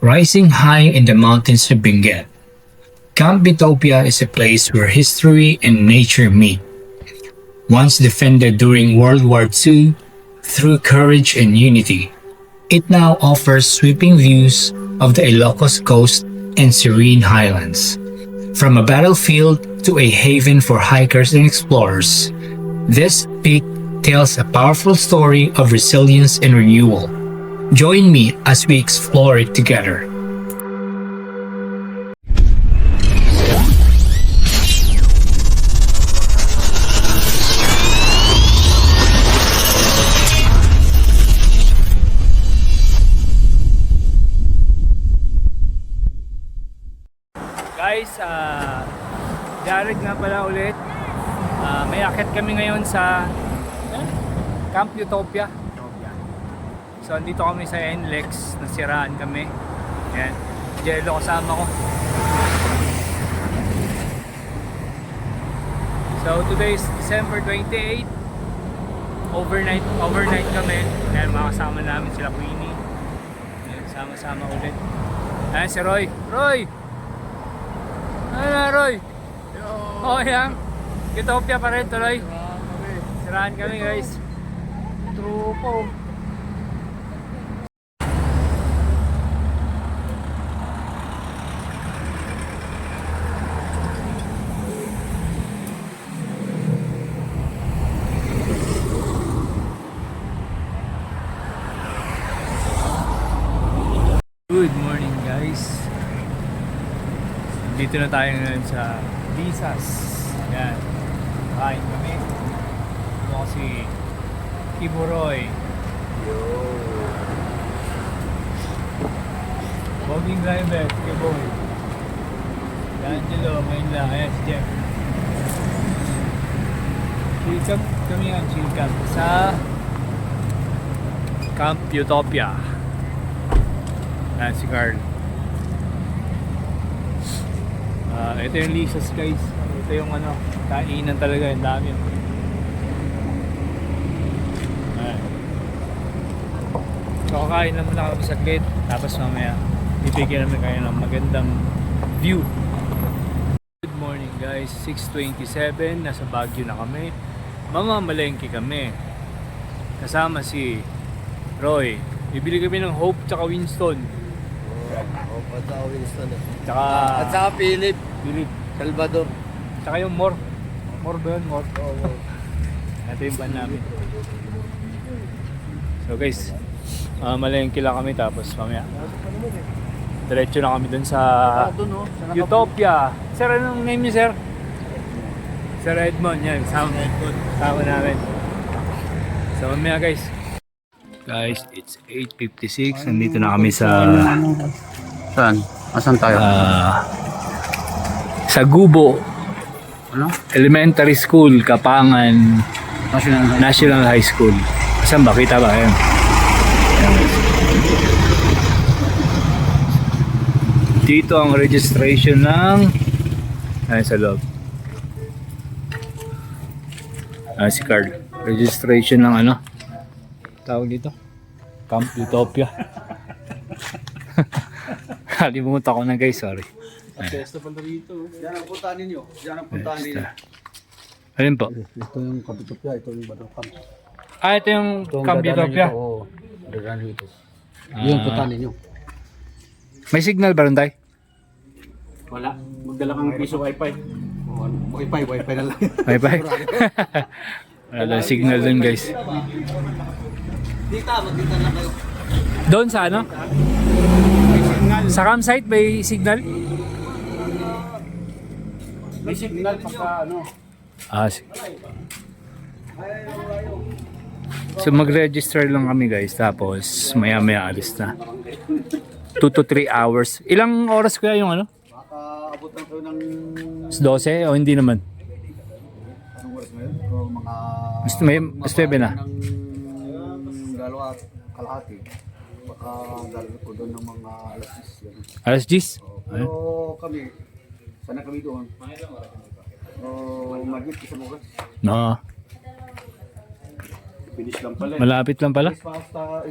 rising high in the mountains of Benguet. Camp Bitopia is a place where history and nature meet. Once defended during World War II through courage and unity, it now offers sweeping views of the Ilocos coast and serene highlands. From a battlefield to a haven for hikers and explorers, this peak tells a powerful story of resilience and renewal. Join me as we explore it together. Guys, Jared nga pala ulit. May akit kami ngayon sa Camp Utopia. So, andito kami sa NLEX. Nasiraan kami. Yan. Jello kasama ko. So, today is December 28. Overnight kami. Yan, makasama namin sila Queenie. Yan, sama-sama ulit. Ayan si Roy. Roy! Ano na, Roy? Oh, yan. Utopia pa rin tuloy. Siraan kami, guys. Trupo. Good morning, guys. Dito na tayo ngayon sa Visas. Yan. Kain kami. Ito si Kiburoy. Yo. Boging driver, Kiboy. D'Angelo, ngayon lang. Ayan si Jeff. Chill camp kami yan. Chill camp sa Camp Utopia. Ayan si Carl. Ito yung Lisa's, guys. Ito yung ano, kainan talaga, yung dami. So kakain lang muna kami sa gate, tapos mamaya bibigyan namin kayo ng magandang view. Good morning, guys. 6:27, nasa Baguio na kami. Mamamalengke kami. Kasama si Roy. Bibili kami ng Hope tsaka Winston. Hope at saka Winston. At saka Philip. Salvador. Tsaka yung More ba yun? More. Ito yung van namin. So guys, malengke lang kami, tapos mamaya diretso na kami dun sa Utopia. Sir, anong name niyo, sir? Sir Edmond, yan. Sama namin. So mamaya, guys. Guys, it's 8:56. Nandito na kami sa... Saan? Asan tayo? Sa Gubo. Ano? Elementary School, Kapangan National High School. Saan ba? Kita ba? Ayan. Dito ang registration ng... Ayan sa loob. Si Carl. Registration ng ano? Tawag dito? Camp Utopia. Kalimutan ko na, guys. Sorry. Pesta pala rito. Diyan ang puntahan ninyo. Diyan ang puntahan ninyo. Alin po? Ito yung Kapitopia. Ito yung Badong Camp. Ito yung Camp Utopia. Oo. Dadaan rito. Yung puntahan ninyo. May signal ba rin tayo? Wala. Magdala kang piso wifi. Wifi na lang. Bye-bye. Wala lang signal dun, guys. Dita, magdita lang kayo. Doon sa ano? Sa campsite may signal? May signal pagka ano. Sige. So mag-register lang kami, guys, tapos maya-maya alis na. 2 to 3 hours. Ilang oras kaya yung ano? Baka abot lang kayo ng... 12 o hindi naman? Anong oras ngayon? O mga... Mas 9 na. Ng dalawa kalahati. Baka dalawa ko doon ng mga alas 10. Alas 10? Pero kami, sana kami doon. Magit isa bukas. No. Finish lang pala. Malapit lang pala. Basta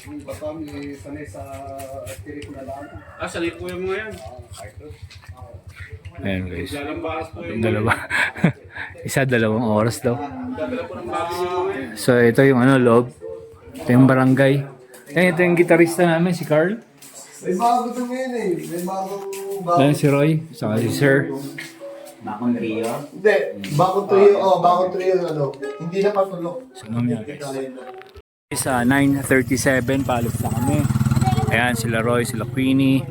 Yung ba kami sanay sa tirik na daan. Sanay po yung mga yan. Ayan guys. Lalambahas po yung Dalawa. Isa, 2 oras daw. dadala po ng bago yung mga yan. So ito yung loob. Ito yung barangay. Ayan, ito yung gitarista namin, si Carl. May bago ito ngayon eh. May bagong Ayan si Roy, saka si Sir. Hindi, bagong trio. Oh, bagong trio ano. Hindi na patulog. So mamaya guys. Sa 9:37, paalis na kami. Ayan, sila Roy, sila Queenie,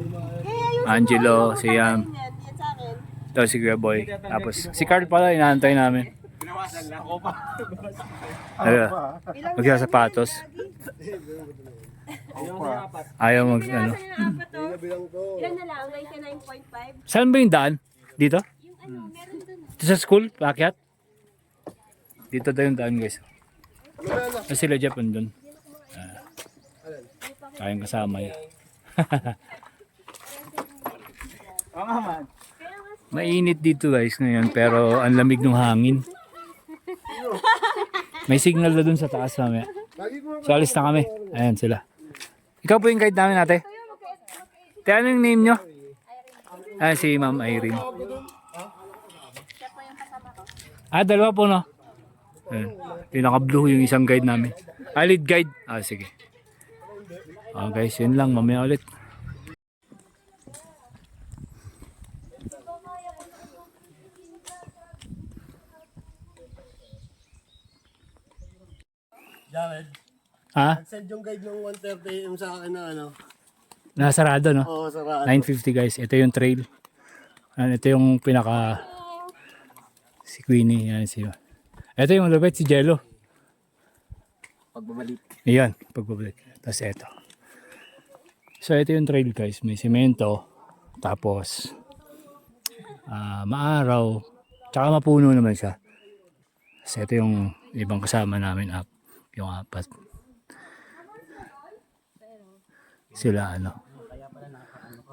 Angelo, si Yam. Ito si Kuya Boy. Tapos si Carl pala, inaantay namin. Magsasapatos. Ayaw mag ano. Ilan na lang? 99.5? Saan ba yung daan? Dito? Meron dun. Dito sa school? Paakyat? Dito daw yung daan guys. Sila Jeff andun. Tayong kasama yun. Mainit dito guys ngayon pero ang lamig ng hangin. May signal na dun sa taas mamaya. So alis na kami. Ayan sila. Ikaw po yung guide namin ate. Kaya ano yung name nyo? Si Ma'am Irene. Dalawa po no? Ayan. Pinaka-blue yung isang guide namin. Lead guide. Sige. Guys, yun lang. Mamaya ulit. Jared, send yung guide ng 1:30 AM sa akin na ano. Nasarado no? Oo, sarado. 9:50 guys. Ito yung trail. Ito yung pinaka si Queenie. Yan si ito yung malupit si Jello. Pagbabalik. Ayan, pagbabalik. Tapos ito. So ito yung trail guys. May semento. Tapos maaraw. Tsaka mapuno naman siya. So ito yung ibang kasama namin up. Yung 4. Sila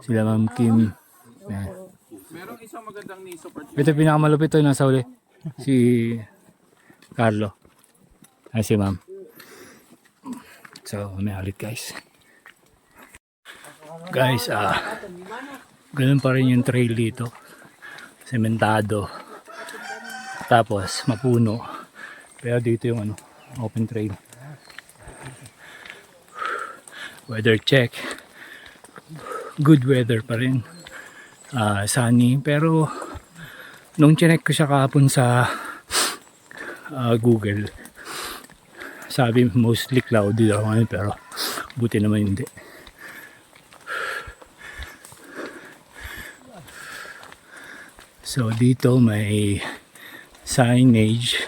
Sila Ma'am Kim. Ayan. Merong isang magandang ni support. Ito pinakamalupit to nasa uli. Si Carlo. Si Ma'am. So, may ulit guys. Guys, ganun pa rin yung trail dito. Sementado. Tapos, mapuno. Pero dito yung open trail. Weather check. Good weather pa rin. Sunny. Pero, nung chinek ko siya kahapon sa Google, sabi mostly cloudy daw ngayon pero buti naman hindi. So dito may signage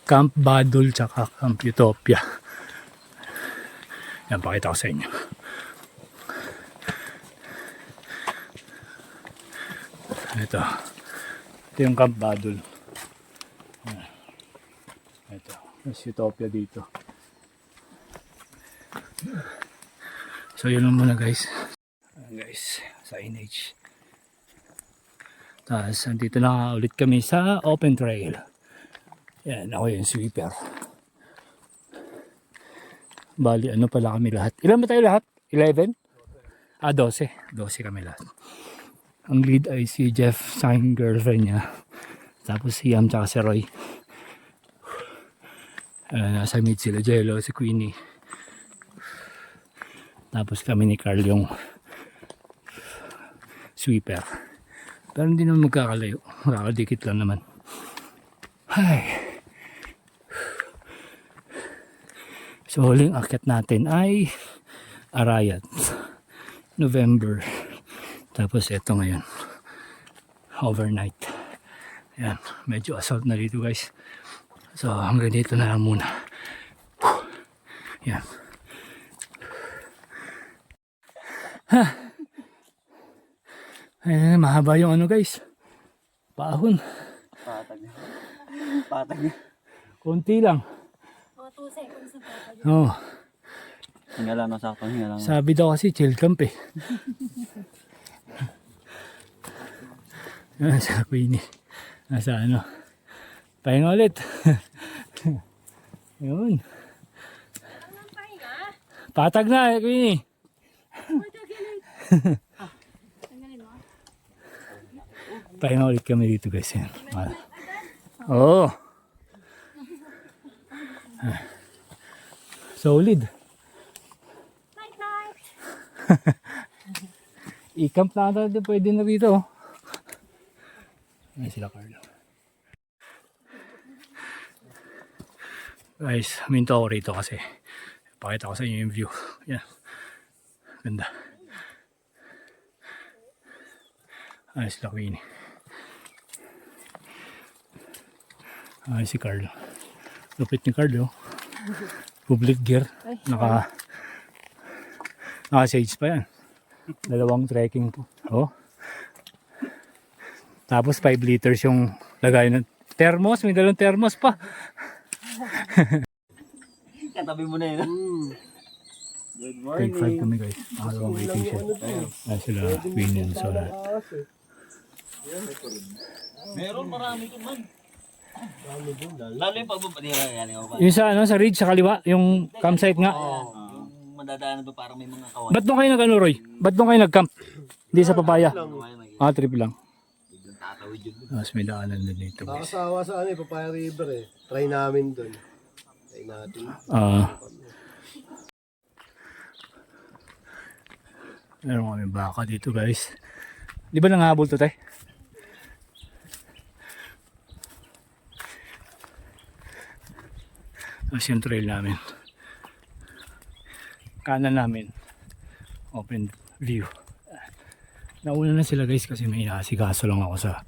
Camp Badul tsaka Camp Utopia. Yan, pakita ko sa inyo. Ito yung Camp Badul. Ito, mas Utopia dito. So yun lang muna guys. Guys, signage. Tapos andito na ulit kami sa open trail. Yan, ako yung sweeper. Bali, pala kami lahat. Ilan ba tayo lahat? 11? 12. 12 kami lahat. Ang lead ay si Jeff sa aking girlfriend niya. Tapos si Yam tsaka si Roy. Nasa mid sila Jello, si Queenie. Tapos kami ni Carl yung sweeper. Pero hindi naman magkakalayo. Makakadikit lang naman. Ay. So huling akyat natin ay Arayat. November. Tapos ito ngayon. Overnight. Ayan. Medyo assault na dito guys. So hanggang dito na lang muna. Ayan. Ayan, mahaba yung guys. Paahon. Patag. Konti lang. Mga 2 seconds na pa. Oh. Hinga lang, saktong hinga lang. Sabi daw kasi chill camp eh. Sa Queenie. Nasa pahinga ulit. Yun. Ang pahinga? Patag na, Queenie. Pahinga ulit kami dito guys. Yan. Oo. Oh. Solid. Night night! I-camp na natin pwede na dito. Ayan sila Carlo. Guys, minto ako rito kasi pakita ko sa inyo yung view. Yan. Ganda. Ayan sila Queenie. Ayan si Carlo. Lupit ni Carlo. Public gear. Naka-shades pa yan. Dalawang trekking po. Oh. Tapos 5 liters yung lagay ng thermos. May dalawang thermos pa. Katabi mo na yun. Good Take 5 kami guys. Dalawang waiting shed. Ayan sila Queenie and Sol. Meron marami ito man. Lalo yung pagpapanira yan. Yung sa ano, sa ridge sa kaliwa, yung campsite nga. Madadaanan ba parang may mga kawan. Ba't doon kayo nag-ano, Roy? Ba't doon kayo nag-camp? Hindi sa Papaya. Trip lang. Tatawid yun. Tapos may daanan din dito guys. Nakasawa sa ano Papaya River Try namin doon. Try natin. Meron kami baka dito guys. Di ba nangahabol to tayo? Tapos yung trail namin. Kanan namin. Open view. Nauna na sila guys kasi may inaasikaso lang ako sa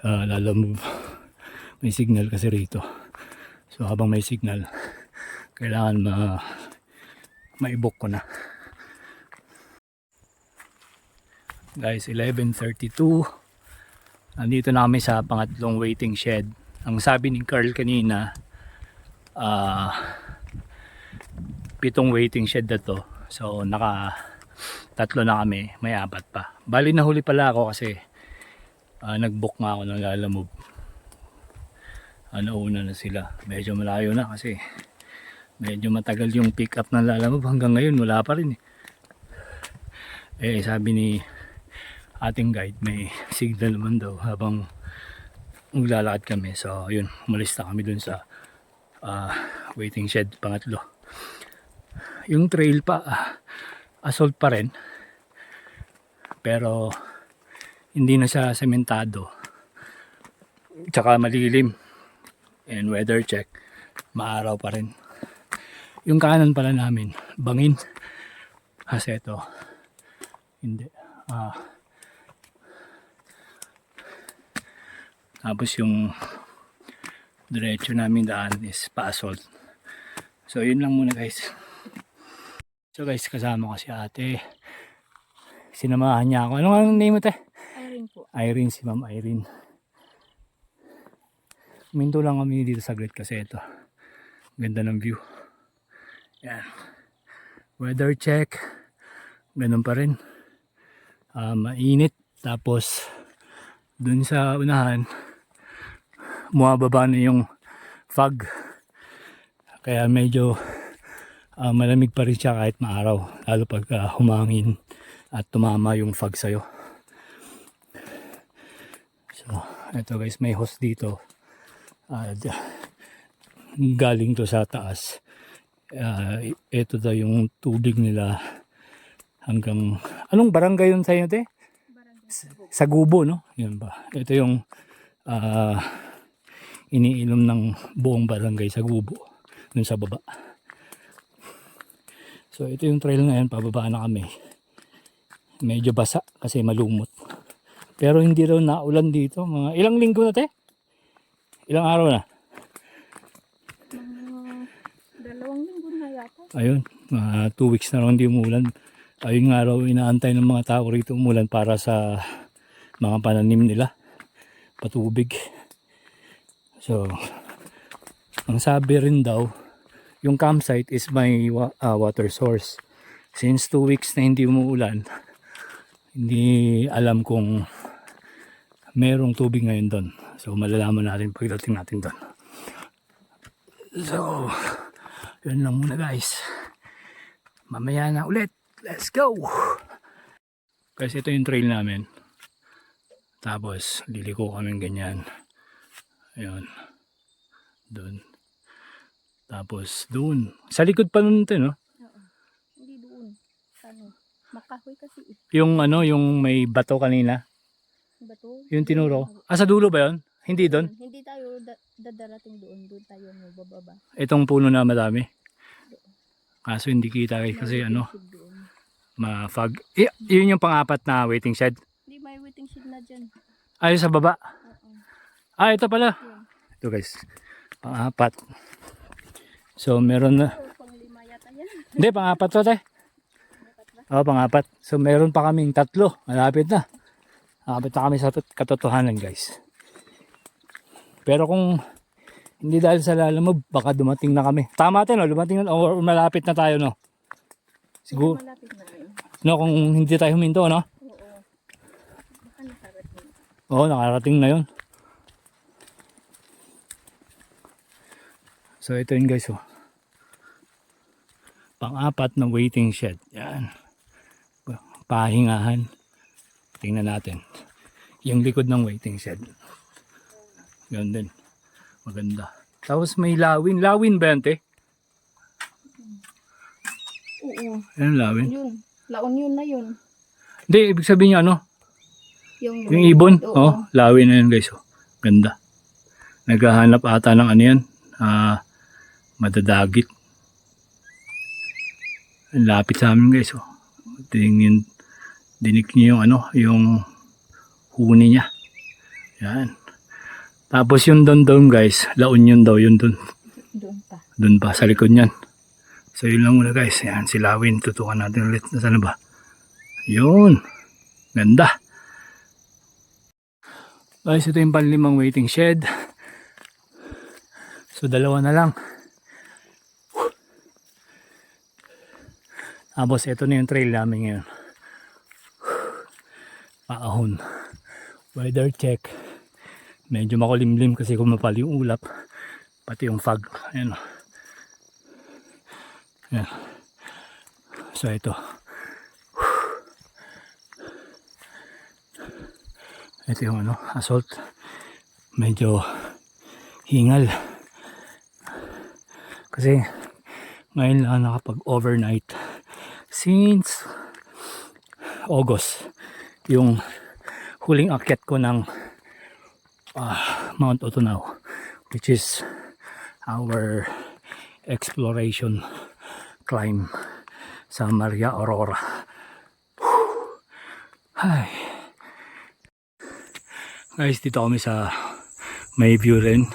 lalamove. May signal kasi rito. So habang may signal, kailangan maibok ko na. Guys, 11:32. Nandito na kami sa pangatlong waiting shed. Ang sabi ni Carl kanina, 7 waiting shed na to. So naka 3 na kami, may 4 pa. Bali nahuli pala ako kasi nag-book nga ako ng lalamove. Nauna na sila. Medyo malayo na kasi medyo matagal yung pick up ng lalamove. Hanggang ngayon wala pa rin sabi ni ating guide may signal naman daw habang maglalakad kami. So yun, umalis na kami dun sa waiting shed pangatlo. Yung trail pa assault pa rin pero hindi na siya sementado tsaka malilim and weather check maaraw pa rin. Yung kanan pala namin bangin kasi ito hindi tapos yung diretso namin daan is pa-assault. So yun lang muna guys. So guys, kasama ko si ate. Sinamahan niya ako. Ano nga ang name mo te? Irene po. Irene, si Ma'am Irene. Minto lang kami dito saglit kasi ito. Ganda ng view. Yan. Weather check. Ganun pa rin. Mainit. Tapos dun sa unahan bumababa na yung fog. Kaya medyo malamig pa rin siya kahit maaraw. Lalo pag humangin at tumama yung fog sa'yo. So, eto guys, may hose dito. Galing to sa taas. Ito daw yung tubig nila hanggang... Anong barangay yun sa'yo, te? Sa Gubo, no? Yun ba? Ito yung iniinom ng buong barangay sa Gubo. Dun sa baba. So ito yung trail ngayon, pababa na kami. Medyo basa kasi malumot. Pero hindi raw naulan dito. Mga ilang linggo na te? Ilang araw na? 2 linggo na yata. Ayun, 2 weeks na raw hindi umulan. Ayun nga raw inaantay ng mga tao rito umulan para sa mga pananim nila. Patubig. So, ang sabi rin daw, yung campsite is may water source. Since 2 weeks na hindi umuulan, hindi alam kung merong tubig ngayon doon. So, malalaman natin pagdating natin doon. So, yun lang muna guys. Mamaya na ulit. Let's go! Guys, ito yung trail namin. Tapos, liliko kami ganyan. Ayun. Doon. Tapos, doon. Sa likod pa nun ito, no? Oo. Hindi doon. Ano? Makahoy kasi eh. Yung ano, yung may bato kanina. Bato. Yung tinuro. Ah, sa dulo ba yun? Hindi doon? Hindi tayo dadarating doon. Doon tayo bababa. Itong puno na madami. Kaso hindi kita kasi May ano, waiting shed doon. ma-fog. Yun yung pang-apat na waiting shed. Hindi, may waiting shed na dyan. Ay, sa baba. Oo. Ah, ito pala. Yan. Ito guys. Pang-apat. So, meron na. So, pang 5 yata yan. Hindi, pang-apat to, te. Oo, pang-apat. So, meron pa kaming 3. Malapit na. Malapit na kami sa katotohanan, guys. Pero kung hindi dahil sa lalamove, baka dumating na kami. Tama tayo, no? Dumating na, or malapit na tayo, no? Siguro, Malapit na rin. no? Kung hindi tayo huminto, no? Oo. Baka nakarating. Oo, nakarating na yun. So, ito yun, guys, oh. Pang-apat na waiting shed. Yan. Pahingahan. Tingnan natin. Yung likod ng waiting shed. Yan din. Maganda. Tapos may lawin. Lawin ba yan, te? Oo. Yan, lawin. Yun. Laon yun na yun. Hindi, ibig sabihin niya, ano? Yung Yung ibon. Oo. Oh, lawin na yan, guys. Oh. Ganda. Naghahanap ata ng ano yan. Madadagit. Ang lapit sa amin, guys. Oh. Tingin, dinig niyo yung ano, yung huni niya. Yan. Tapos yung doon guys, laon yun daw, yun doon. Doon pa. Doon pa, sa likod niyan. So yun lang muna guys. Yan, si Lawin. Tutukan natin ulit. Nasaan na ba? Yun. Ganda. Guys, ito yung panlimang waiting shed. So 2 na lang. Tapos ito na yung trail namin ngayon. Paahon. Weather check. Medyo makulimlim kasi kumapal yung ulap. Pati yung fog. Ayan. Ayan. So ito. Ito yung ano, assault. Medyo hingal. Kasi ngayon lang nakapag overnight. Since August. Yung huling akyat ko ng Mount Otunaw, which is our exploration climb sa Maria Aurora. Hi. Guys, dito kami sa may view rin.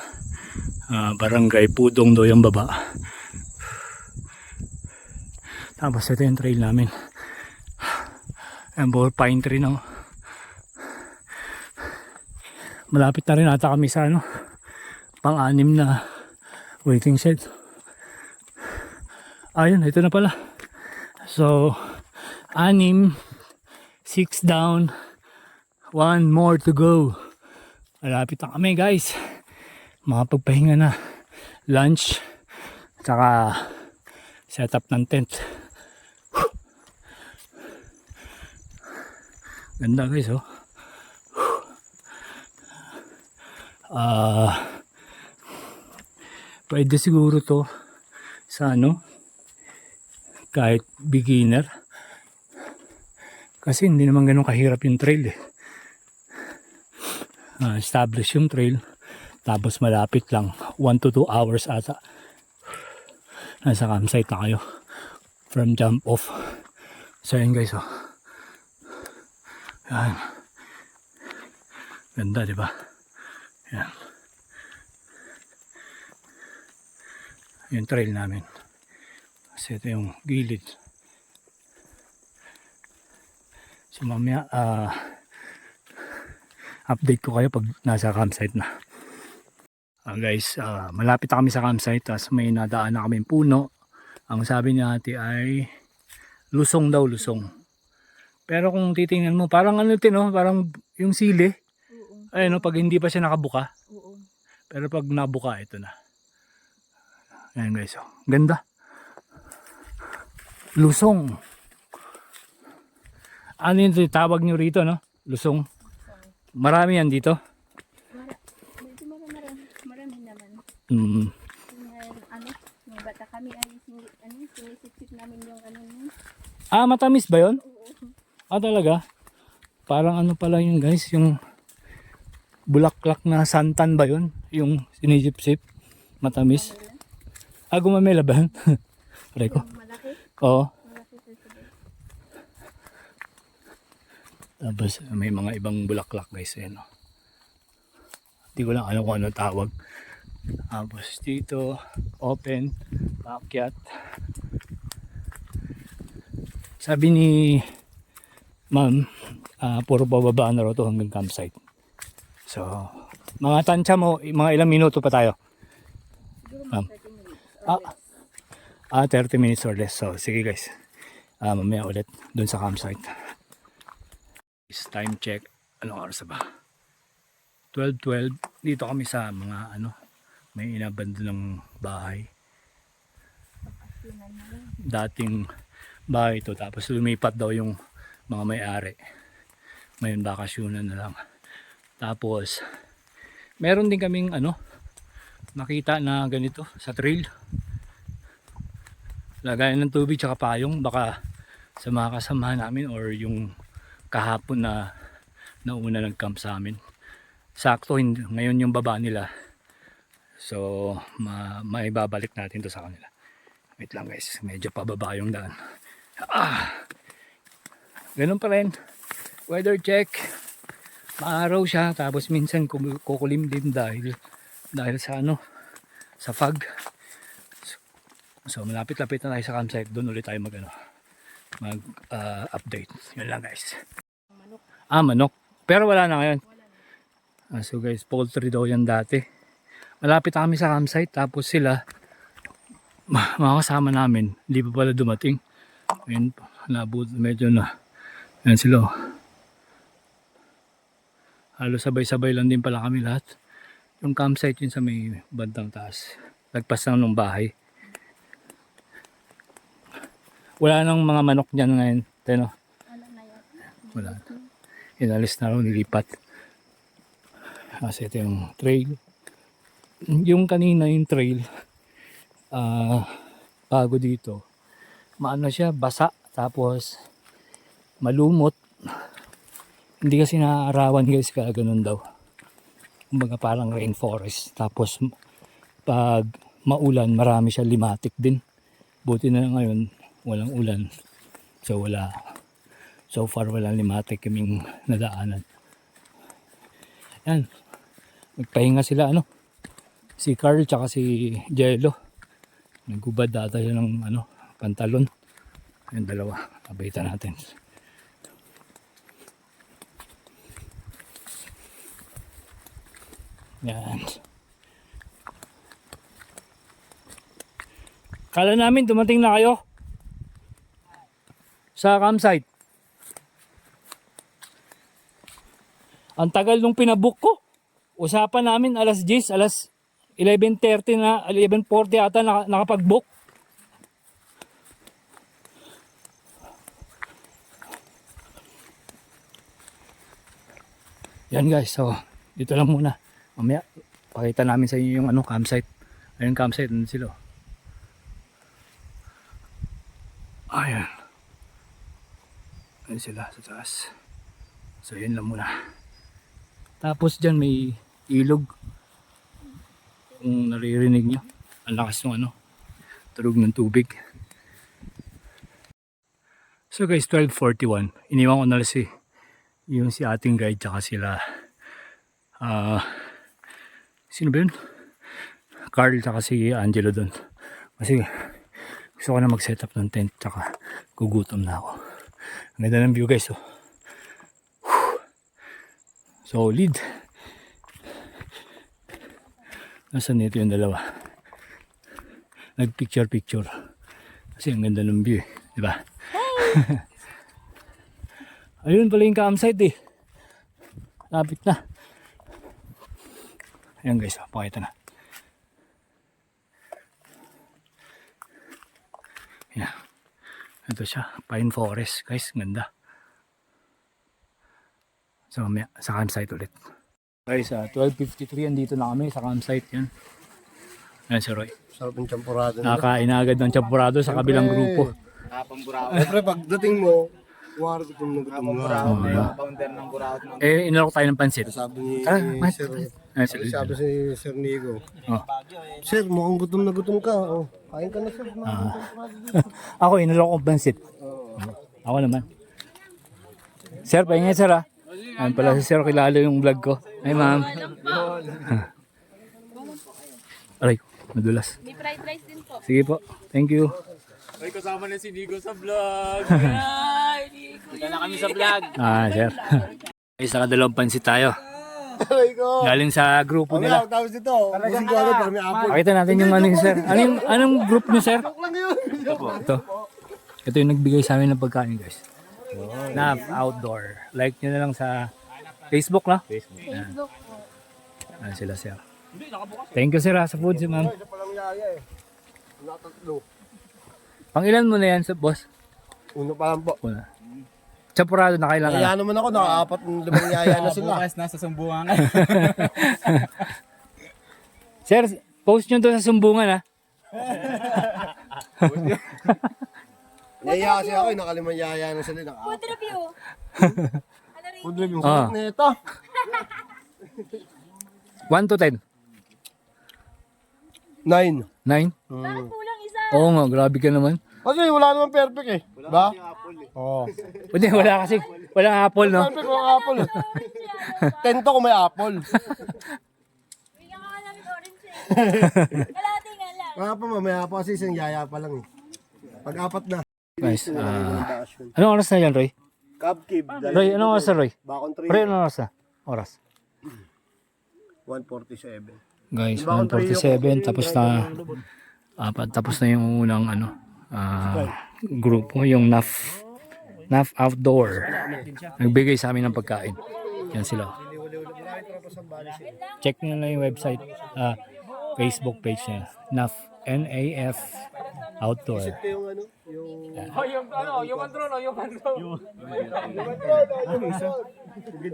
Barangay Pudong daw yung baba. Tapos ito yung trail namin. Ayan po, pine tree na. Malapit na rin ata kami sa ano, pang-6 na waiting shed. Ayun, ito na pala. So, 6, 6 down, 1 more to go. Malapit na kami guys. Makapagpahinga na. Lunch, tsaka setup ng tent. Ganda guys, oh. Pwede siguro to sa ano, kahit beginner, kasi hindi naman ganun kahirap yung trail eh. Establish yung trail, tapos malapit lang, 1 to 2 hours ata nasa campsite na kayo from jump off. So yun guys, oh. Yan, ganda diba? Yan. Yung trail namin. Kasi ito yung gilid. So mamaya update ko kayo pag nasa campsite na. Guys, malapit na kami sa campsite. Tapos may nadaan na kaming puno. Ang sabi ni ate ay lusong daw, lusong. Pero kung titingnan mo, parang ano din, no? Parang yung sili. Oo. Ayun, no? Pag hindi pa siya nakabuka. Oo. Pero pag nabuka, ito na. Ayan guys, oh. Ganda. Lusong. Ano yung tawag nyo rito, no? Lusong. Marami yan dito. Medyo marami naman. Mm. Ano, may bata kami ay sinisip namin yung ano yun. Ah, matamis ba yun? Ah, talaga? Parang ano pala yun guys, yung bulaklak na santan ba yun? Yung sinisip-sip, matamis. Ah, gumamela ba yun? Aray ko. Malaki. Oo. Malaki sa sabay. Tapos may mga ibang bulaklak guys, eh, no? Hindi ko lang alam kung ano tawag. Tapos dito, open, paakyat. Sabi ni ma'am, puro bababa na raw to hanggang campsite. So, mga tansya mo, mga ilang minuto pa tayo? Ma'am. 30 minutes or less. So, sige guys. Mamaya ulit dun sa campsite. Time check. Anong oras ba? 12:12. Dito kami sa mga may inabandon ng bahay. Dating bahay ito. Tapos lumipat daw yung mga may-ari. Ngayon bakasyonan na lang. Tapos meron din kaming nakita na ganito sa trail. Lagayan ng tubig tsaka payong. Baka sa mga kasamahan namin or yung kahapon na nauna nag-camp sa amin. Sakto ngayon yung baba nila. So maibabalik natin to sa kanila. Wait lang guys, medyo pababa yung daan. Ganun pa rin. Weather check. Maaraw siya, tapos minsan kukulimlim dahil sa sa fog. So malapit-lapit na tayo sa campsite. Doon ulit tayo mag update. Yun lang guys. Manok. Pero wala na ngayon. So guys, poultry daw yan dati. Malapit na kami sa campsite, tapos sila mga kasama namin hindi pa pala dumating. Ayun, medyo na. Ayan sila. Halos sabay-sabay lang din pala kami lahat. Yung campsite yun sa may bandang taas. Lagpas lang ng bahay. Wala nang mga manok dyan ngayon. Teno. Wala. Inalis na rin, nilipat. Kasi ito yung trail. Yung kanina yung trail. Bago dito. Maano siya, basa. Tapos malumot. Hindi kasi naaarawan guys, kaya ganun daw. Kumbaga parang rainforest. Tapos pag maulan, marami siya limatic din. Buti na ngayon, walang ulan. So wala. So far walang limatic kaming nadaanan. Yan. Nagpahinga sila si Carl tsaka si Jello. Nagubad data siya ng pantalon. Yung dalawa. Abayitan natin. Yan. Kala namin dumating na kayo sa campsite. Ang tagal nung pinabook ko. Usapan namin alas 10, alas 11:30 na, 11:40 ata nakapag-book. Yan guys, so dito lang muna. Mamaya pakita namin sa inyo yung campsite. Ayun campsite, nandun sila. Ayan. Ayun sila sa taas. So yun lang muna. Tapos dyan may ilog. Kung naririnig nyo, ang lakas ng tunog ng tubig. So guys, 12:41. Iniwan ko na yung si ating guide tsaka sila. Sino ba yun? Carl tsaka si Angelo doon. Kasi gusto ko na mag-set up ng tent tsaka gugutom na ako. Ang ganda ng view guys. Solid. Nasaan nito yung dalawa? Nag-picture. Kasi ang ganda ng view eh. Diba? Ayun pala yung campsite eh. Lapit na. Ayan guys, pakita na. Ayan. Ito siya, pine forest. Guys, ganda. So mamaya, sa campsite ulit. Guys, 12:53, andito na kami sa campsite. Yan. Yan si Roy. Sarap yung champurado nila. Nakakain na agad ng champurado sa kabilang grupo. Siyempre, pagdating mo, kuwari gutom na gutom nga. Inalok tayo ng pansit. Sabi ni Sir. Sir, sabi si Sir Nico, Oh. Sir, mukhang gutom na gutom ka. Oh, kain ka na, Sir. Ako, inalok ng pansit. Ako naman. Sir, pahinga sir ah. Ayan pala si Sir, kilala yung vlog ko. Ay ma'am. Aray, madulas. May fried rice din po. Sige po, thank you. Ay, kasama na si Nico sa vlog. Kita na kami sa vlog. Sir. Guys, nakadalawang pansit tayo. Aray ko. Galing sa grupo nila. Tapos dito, busing ko agad para may apple. Pakita natin yung ano yung sir. Anong group nyo sir? Lang yun. Ito. Ito yung nagbigay sa amin ng pagkain guys. Nav Outdoor. Like nyo na lang sa Facebook na. Facebook po. Ayan sila sir. Thank you sir sa food si ma'am. Isa palang yaya eh. Natatlo. Pang ilan mo na yan boss? Uno pa lang po. Una. Champurado na kailangan. Kaya naman ako, nakaapat ng 5 yaya na sila. nasa sumbungan. Sir, post nyo to sa sumbungan ha. Yaya kasi ako, nakalimang yaya na sila. Food review. Food review. Ah. Sarap na ito. 1 to 10. 9. 9? Bakit kulang isa? Oo nga, grabe ka naman. Kasi wala naman perfect eh. Ba? Oo. Hindi, wala kasi. Walang apple no? Perfect walang apple. 10 to kung may apple. Bigyan ka namin orange eh. Kalahati nga lang. Mga pa, mamaya pa kasi isang yaya pa lang eh. Pag-apat na. Nice. Anong oras na yan, Roy? Cubkib. Roy, anong oras na, Roy? Bakon Roy, anong oras na? Oras. 147. Guys, 147. Tapos na yung unang grupo, yung NAF Outdoor. Nagbigay sa amin ng pagkain. Yan sila. Check nyo na yung website, Facebook page niya. NAF Outdoor. Yung ano, yung...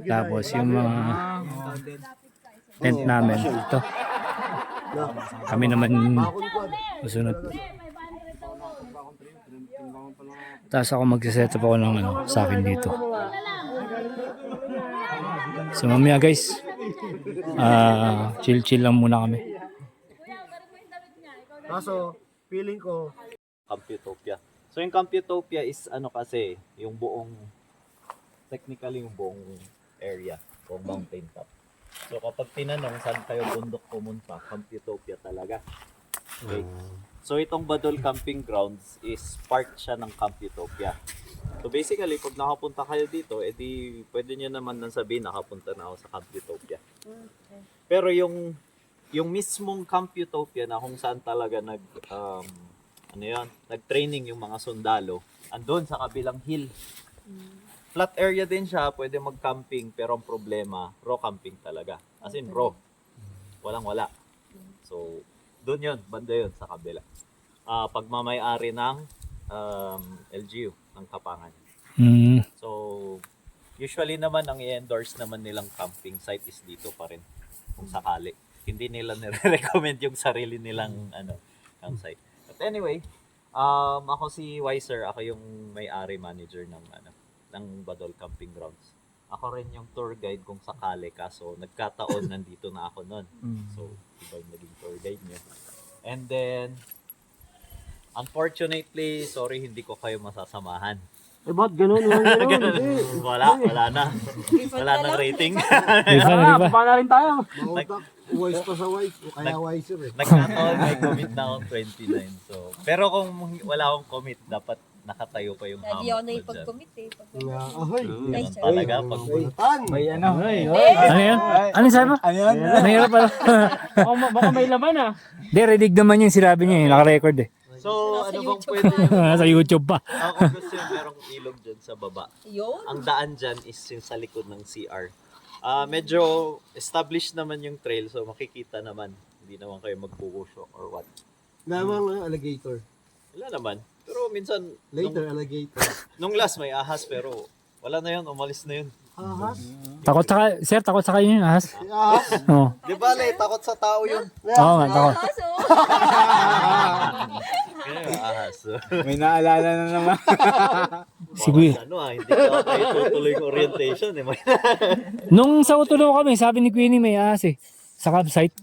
Tapos yung mga tent namin. Ito. Kami naman susunod. Tapos ako magsiset up ako ng sa akin dito. So mamaya guys, chill lang muna kami. Kaso, feeling ko, Camputopia. So yung Camputopia is ano kasi, yung buong, technically yung buong area, buong mountain top. So kapag tinanong saan kayo bundok pumunta, Camputopia talaga. Okay. So itong Badol Camping Grounds is part siya ng Camputopia. So basically, pag nakapunta kayo dito, edi pwede nyo naman nang sabihin nakapunta na ako sa Camputopia. Pero yung mismong Camputopia na kung saan talaga nag-training yung mga sundalo, andun sa kabilang hill. Flat area din siya, pwede mag-camping, pero ang problema, raw camping talaga. As in raw. Walang-wala. So, doon yun, banda yun sa kabila. Pagmamayari ng LGU, ng Kapangan. So, usually naman, ang i-endorse naman nilang camping site is dito pa rin, kung sakali. Hindi nila nire-recommend yung sarili nilang campsite. But anyway, ako si Weiser, ako yung may-ari manager ng Badol Camping Grounds. Ako rin yung tour guide kung sakali, kaso nagkataon nandito na ako noon. So, iba yung naging tour guide niya. And then, unfortunately, sorry, hindi ko kayo masasamahan. eh ba't ganun? Wala na. Wala nang rating. Paano rin tayo? Mautak, wise pa sa wise. O kaya wiser eh. Nagkataon, may commit na akong 29. So, pero kung wala akong commit, dapat nakatayo pa yung Lagi ako hammock na ko yung pag-commit eh. Ahoy! Ganun talaga. Pag Tan! Ano yan? Ano sabi mo? Mahirap pala. Baka may laman ah. Hindi, redig naman yung sinabi niya. Naka-record eh. so, ano bang pwede nyo? Sa YouTube pa. Ako gusto yung merong ilog dyan sa baba. Yun. Ang daan dyan is yung sa likod ng CR. Medyo established naman yung trail, so makikita naman. Hindi naman kayo magpupusok or what. Namang alligator. Wala naman. Pero minsan, Later, alligator. nung last may ahas pero wala na yun, umalis na yun. Ahas? Takot sa sir, takot sa kayo yun, ahas. Ahas? Oo. Di ba, takot sa tao yun. Oo nga, takot. Kaso, Kaya yung ahas. May naalala na naman. Sige. Hindi ka tayo tutuloy yung orientation. May Nung sa Utulo kami, sabi ni Queenie may ahas eh. Sa campsite.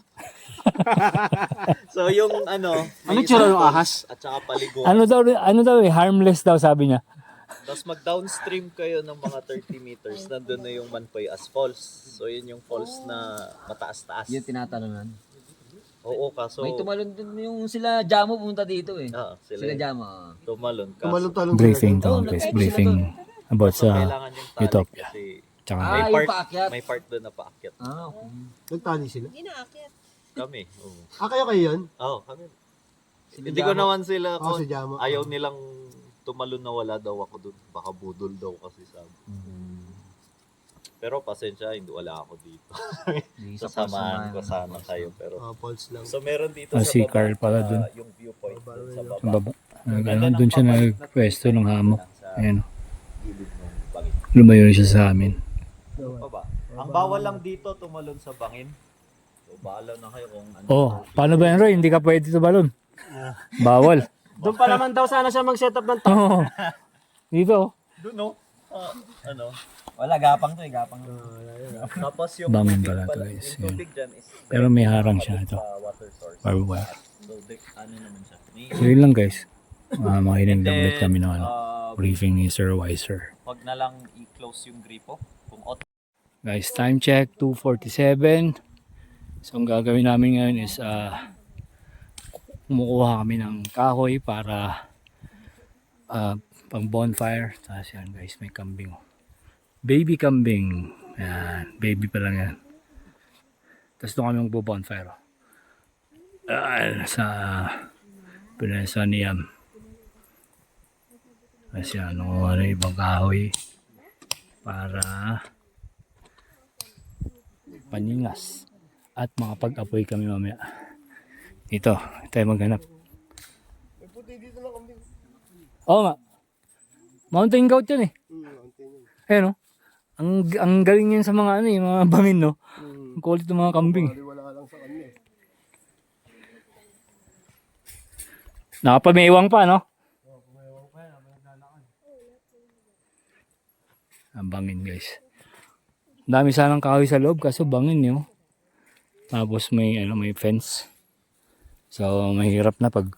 So yung may tsura ng isang ahas? falls At saka paligo. Ano daw eh, harmless daw sabi niya. Tapos mag-downstream kayo ng mga 30 meters. Nandun na yung Manpoy as Falls. So yun yung falls na mataas-taas. Yung tinatanungan. Oo, kaso... May tumalon din yung sila Jamo pumunta dito eh. sila Sila Jamo. tumalon. Kaso Tumalong-talong Briefing sila. to guys, briefing about sa kailangan yung tali Utopia. kasi Tsaka may yung part, paakyat. may part doon na paakyat. Okay. Nagtali sila. hindi na akit. Kami. Oo. Kayo yun? Kami. Sila Hindi ko Jamo. naman sila Si Jamo. ayaw nilang tumalon na wala daw ako doon. Baka budol daw kasi sabi. Pero pasensya, hindi wala ako dito. Sasamahan ko sana kayo. Pero False lang. so meron dito si baba, Carl pala dun. yung viewpoint dun sa baba. Sa baba. Doon siya nagpwesto ng hammock. Ayan. Gilid ng bangin. Lumayo siya sa amin. Baba. Ang bawal lang dito tumalon sa bangin. So bahala na kayo kung ano. Oh, paano ba yan Roy? Hindi ka pwede tumalon. Bawal. Doon pa naman daw sana siya mag-setup ng Oo. Dito. Doon no? Wala, gapang to eh, gapang. Tapos yung Bangin tubig pala to, pala, guys. yung tubig dyan is Pero may harang siya ito. water source. Barbed wire. So ano naman siya. So yun lang guys. Makinig lang ulit kami ng uh, briefing ni Sir Weiser. Wag na lang i-close yung gripo. Kung Guys, time check 2:47. So ang gagawin namin ngayon is kumukuha kami ng kahoy para pang bonfire. Tapos yan guys, may kambing. Baby kambing. Yan, baby pa lang yan. Tapos doon kami magbo-bonfire. Sa Pinesa Niyam. Kasi ano ibang kahoy para paningas at makapag-apoy kami mamaya. Ito, tayo maghanap. Oo nga. Mountain goat yan eh. Ayun o. Ang galing yan sa mga yung mga bangin no. Ang kulit ng mga kambing. Wala lang sa kanya eh. Nakapamewang pa no. Ang bangin guys. Ang dami sanang kahoy sa loob kaso bangin yun. Tapos may fence. So mahirap na pag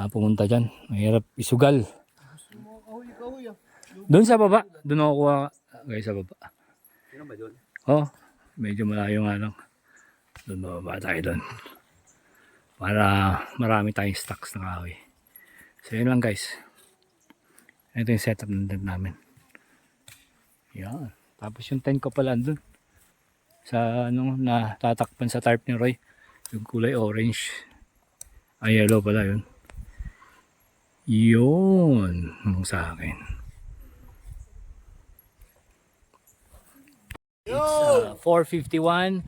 pumunta dyan. Mahirap isugal. Doon sa baba. Doon ako kuha guys sa baba. Sino ba doon? Oh, medyo malayo nga lang. Doon bababa tayo doon. Para marami tayong stocks na kahoy. So yun lang guys. Ito yung setup ng tent namin. Yan. Tapos yung tent ko pala doon. Sa na tatakpan sa tarp ni Roy. Yung kulay orange. Ay yellow pala yun. Yun. Yung sa akin. It's 4:51.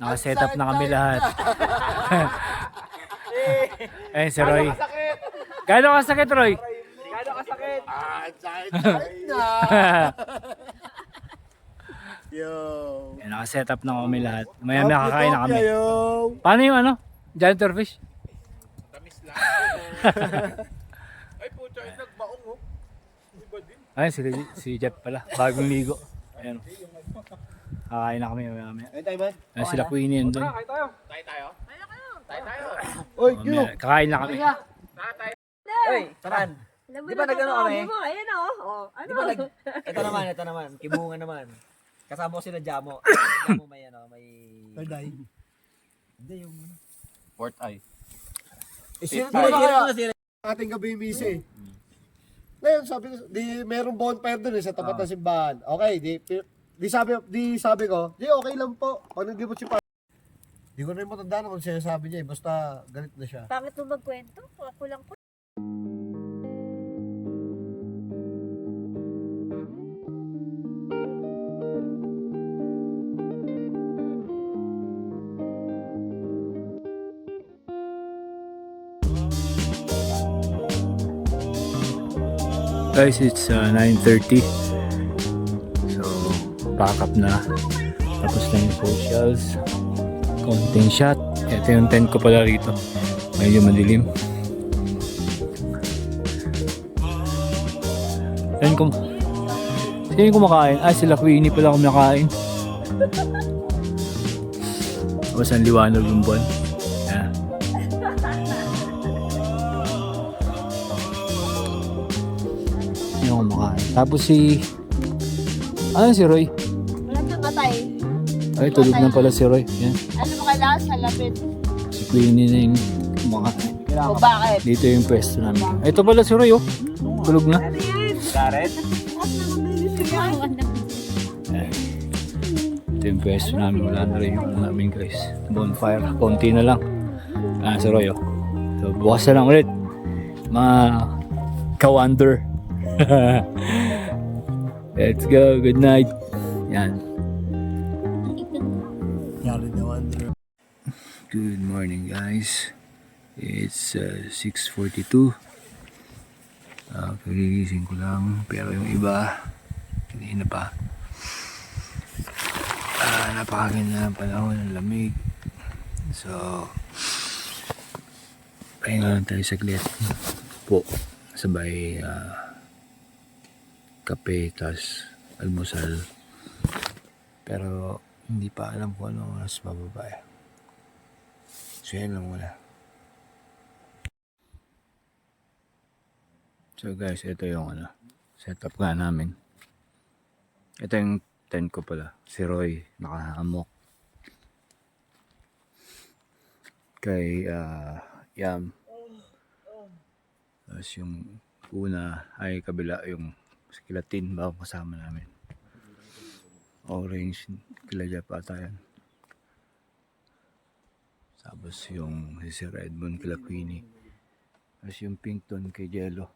Naka-setup na kami lahat. Eh si Roy. Gano'n kasakit Roy? Sakit na. Yo. Eh, naka-setup na kami lahat. Maya kakain na kami. Yo. Paano yung janitor fish? Ay po, ay nagbaong oh. Ay, si Jeff pala. Bagong ligo. Ayan. Kakain na kami maya. Ayan sila Queenie yun doon. Oy, Kakain na kami. Oy, taran. Di ba nag-ano kami? Ayan o. Oh, ano? Di ba ito naman, kibungan naman. Kasama ko sila Jamo. Jamo may Third eye. Hindi yung Fourth eye. Sino na sila? Ating gabi misi. Ngayon sabi ko, di merong bonfire doon sa tapat ng simbahan. Okay, di sabi ko, di okay lang po. Pag nagdibot si pa. Di ko na yung matandaan kung sinasabi niya basta galit na siya. Bakit mo magkwento? Ako lang po. Guys, it's 9:30. So, pack up na. Tapos na yung socials. Konting shot. Ito yung tent ko pala rito. Medyo madilim. Sino yung kumakain? Sila Queenie pala kumakain. Tapos ang liwanag yung buwan. Yan. Yung kumakain. Tapos si... Ano si Roy? Wala na patay. Ay, tulog na pala si Roy. Yan. Ano mo kailangan sa lapit? Si Queenie na yung kumakain. O bakit? Dito yung pwesto namin. Ito pala si Roy, oh. Tulog na. Karet? Ito yung pwesto namin. Wala na rin yung namin, guys. Bonfire. Konti na lang. Si Roy, oh. So, bukas na lang ulit. Mga ka-wonder. Let's go. Good night. Yan. Good morning, guys. It's 6:42. Kagigising ko lang. Pero yung iba, hindi na pa. Napakaganda ng panahon, ng lamig. So, pahinga lang tayo saglit po. Sabay kape, tas almusal. Pero hindi pa alam kung ano oras bababa. So, yan lang muna. So guys, ito yung setup nga namin. Ito yung tent ko pala. Si Roy, nakahamok. Kay Yam. Tapos yung una ay kabila yung Kilatin, bago kasama namin. Orange, Kilaya pa tayo. Tapos yung si Sir Edmond, kila Queenie. Tapos yung pink doon kay Jello.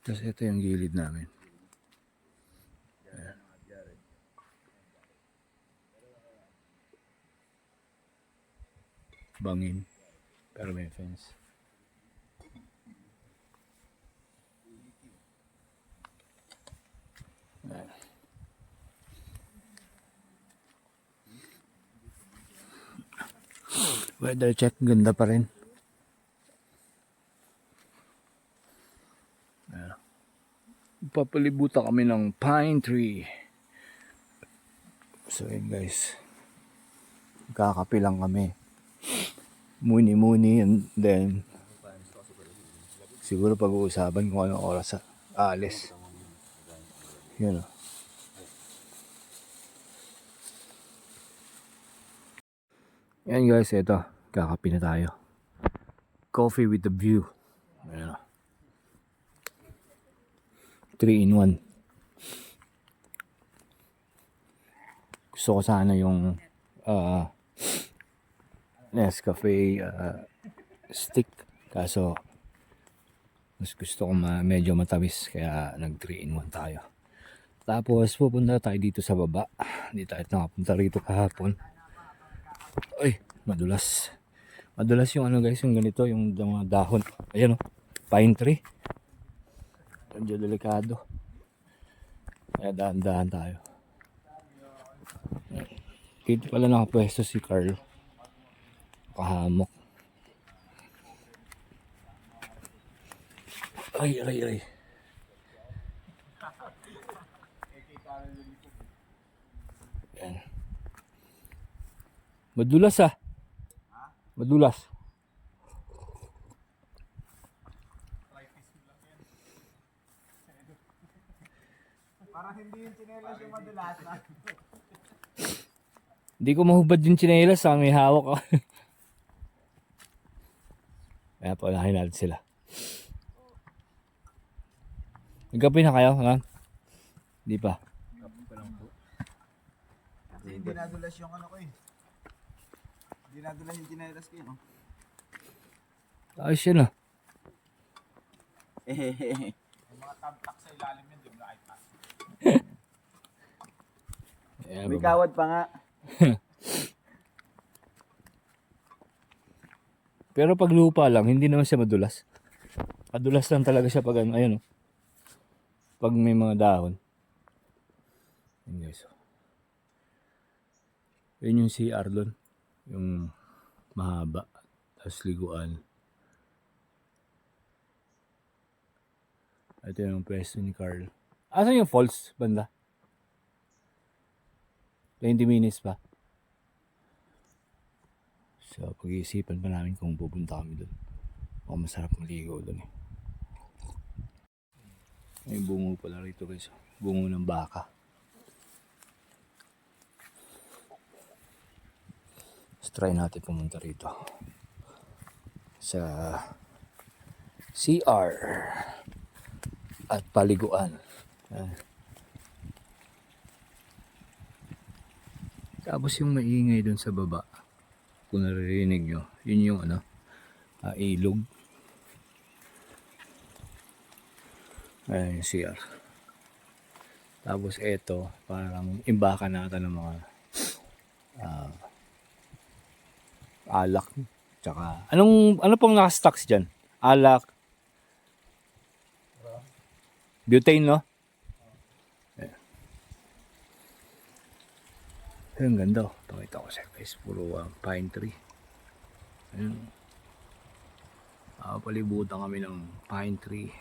Tapos ito yung gilid namin. Ayan. Bangin. Pero may fence. Ayan. Weather check, ganda pa rin. Papalibutan kami ng pine tree. So yun guys, kakape lang kami, muni and then siguro pag-uusapan kung anong oras aalis. Yun o. Yan guys, ito, kakape na tayo. Coffee with the view. Ayan o. 3-in-1. Gusto ko sana yung Nescafe stick. Kaso mas gusto ko medyo matamis, kaya nag 3-in-1 tayo. Tapos pupunta tayo dito sa baba. Hindi tayo nakapunta rito kahapon. Ay, madulas. Madulas yung guys, yung ganito, yung mga dahon. Ayan o, pine tree. Medyo delikado. Kaya dahan-dahan tayo. Dito pala nakapwesto si Carl. Kahamok. Ay. Yan. Madulas Madulas. Parang hindi yung tsinelas yung madulas na. Hindi ko mahubad yung tsinelas, may hawak ako. Kaya paunahin natin sila. Nagkape na kayo, ha? Hindi pa. Hindi nadulas yung ko eh. Hindi nadulas yung tsinelas ko yun. Ayos yun Mga tabtak sa ilalim yun, di mo nakita. May kawad pa nga. Pero pag lupa lang, hindi naman siya madulas. Padulas lang talaga siya pag ano, ayun oh. Pag may mga dahon. Ayun guys. Yun yung CR doon. Yung mahaba. Tapos liguan. Ito yung pwesto ni Carl. Asan yung falls banda? 20 minutes pa. So, pag-iisipan pa namin kung pupunta kami doon. O masarap maligo doon eh. May bungo pala rito guys. Bungo ng baka. Let's try natin pumunta rito. Sa CR at paliguan. Ayan. Tapos yung maingay dun sa baba, kung naririnig nyo, yun yung ano, ilog. Ayan yung CR. Tapos eto, parang imbakan natin ng mga alak. Tsaka, ano pong naka-stocks dyan? Alak. Butane, no? Ayan. Ang ganda oh. Pakita ko sa guys, puro pine tree. Ayun. Palibutan kami ng pine tree.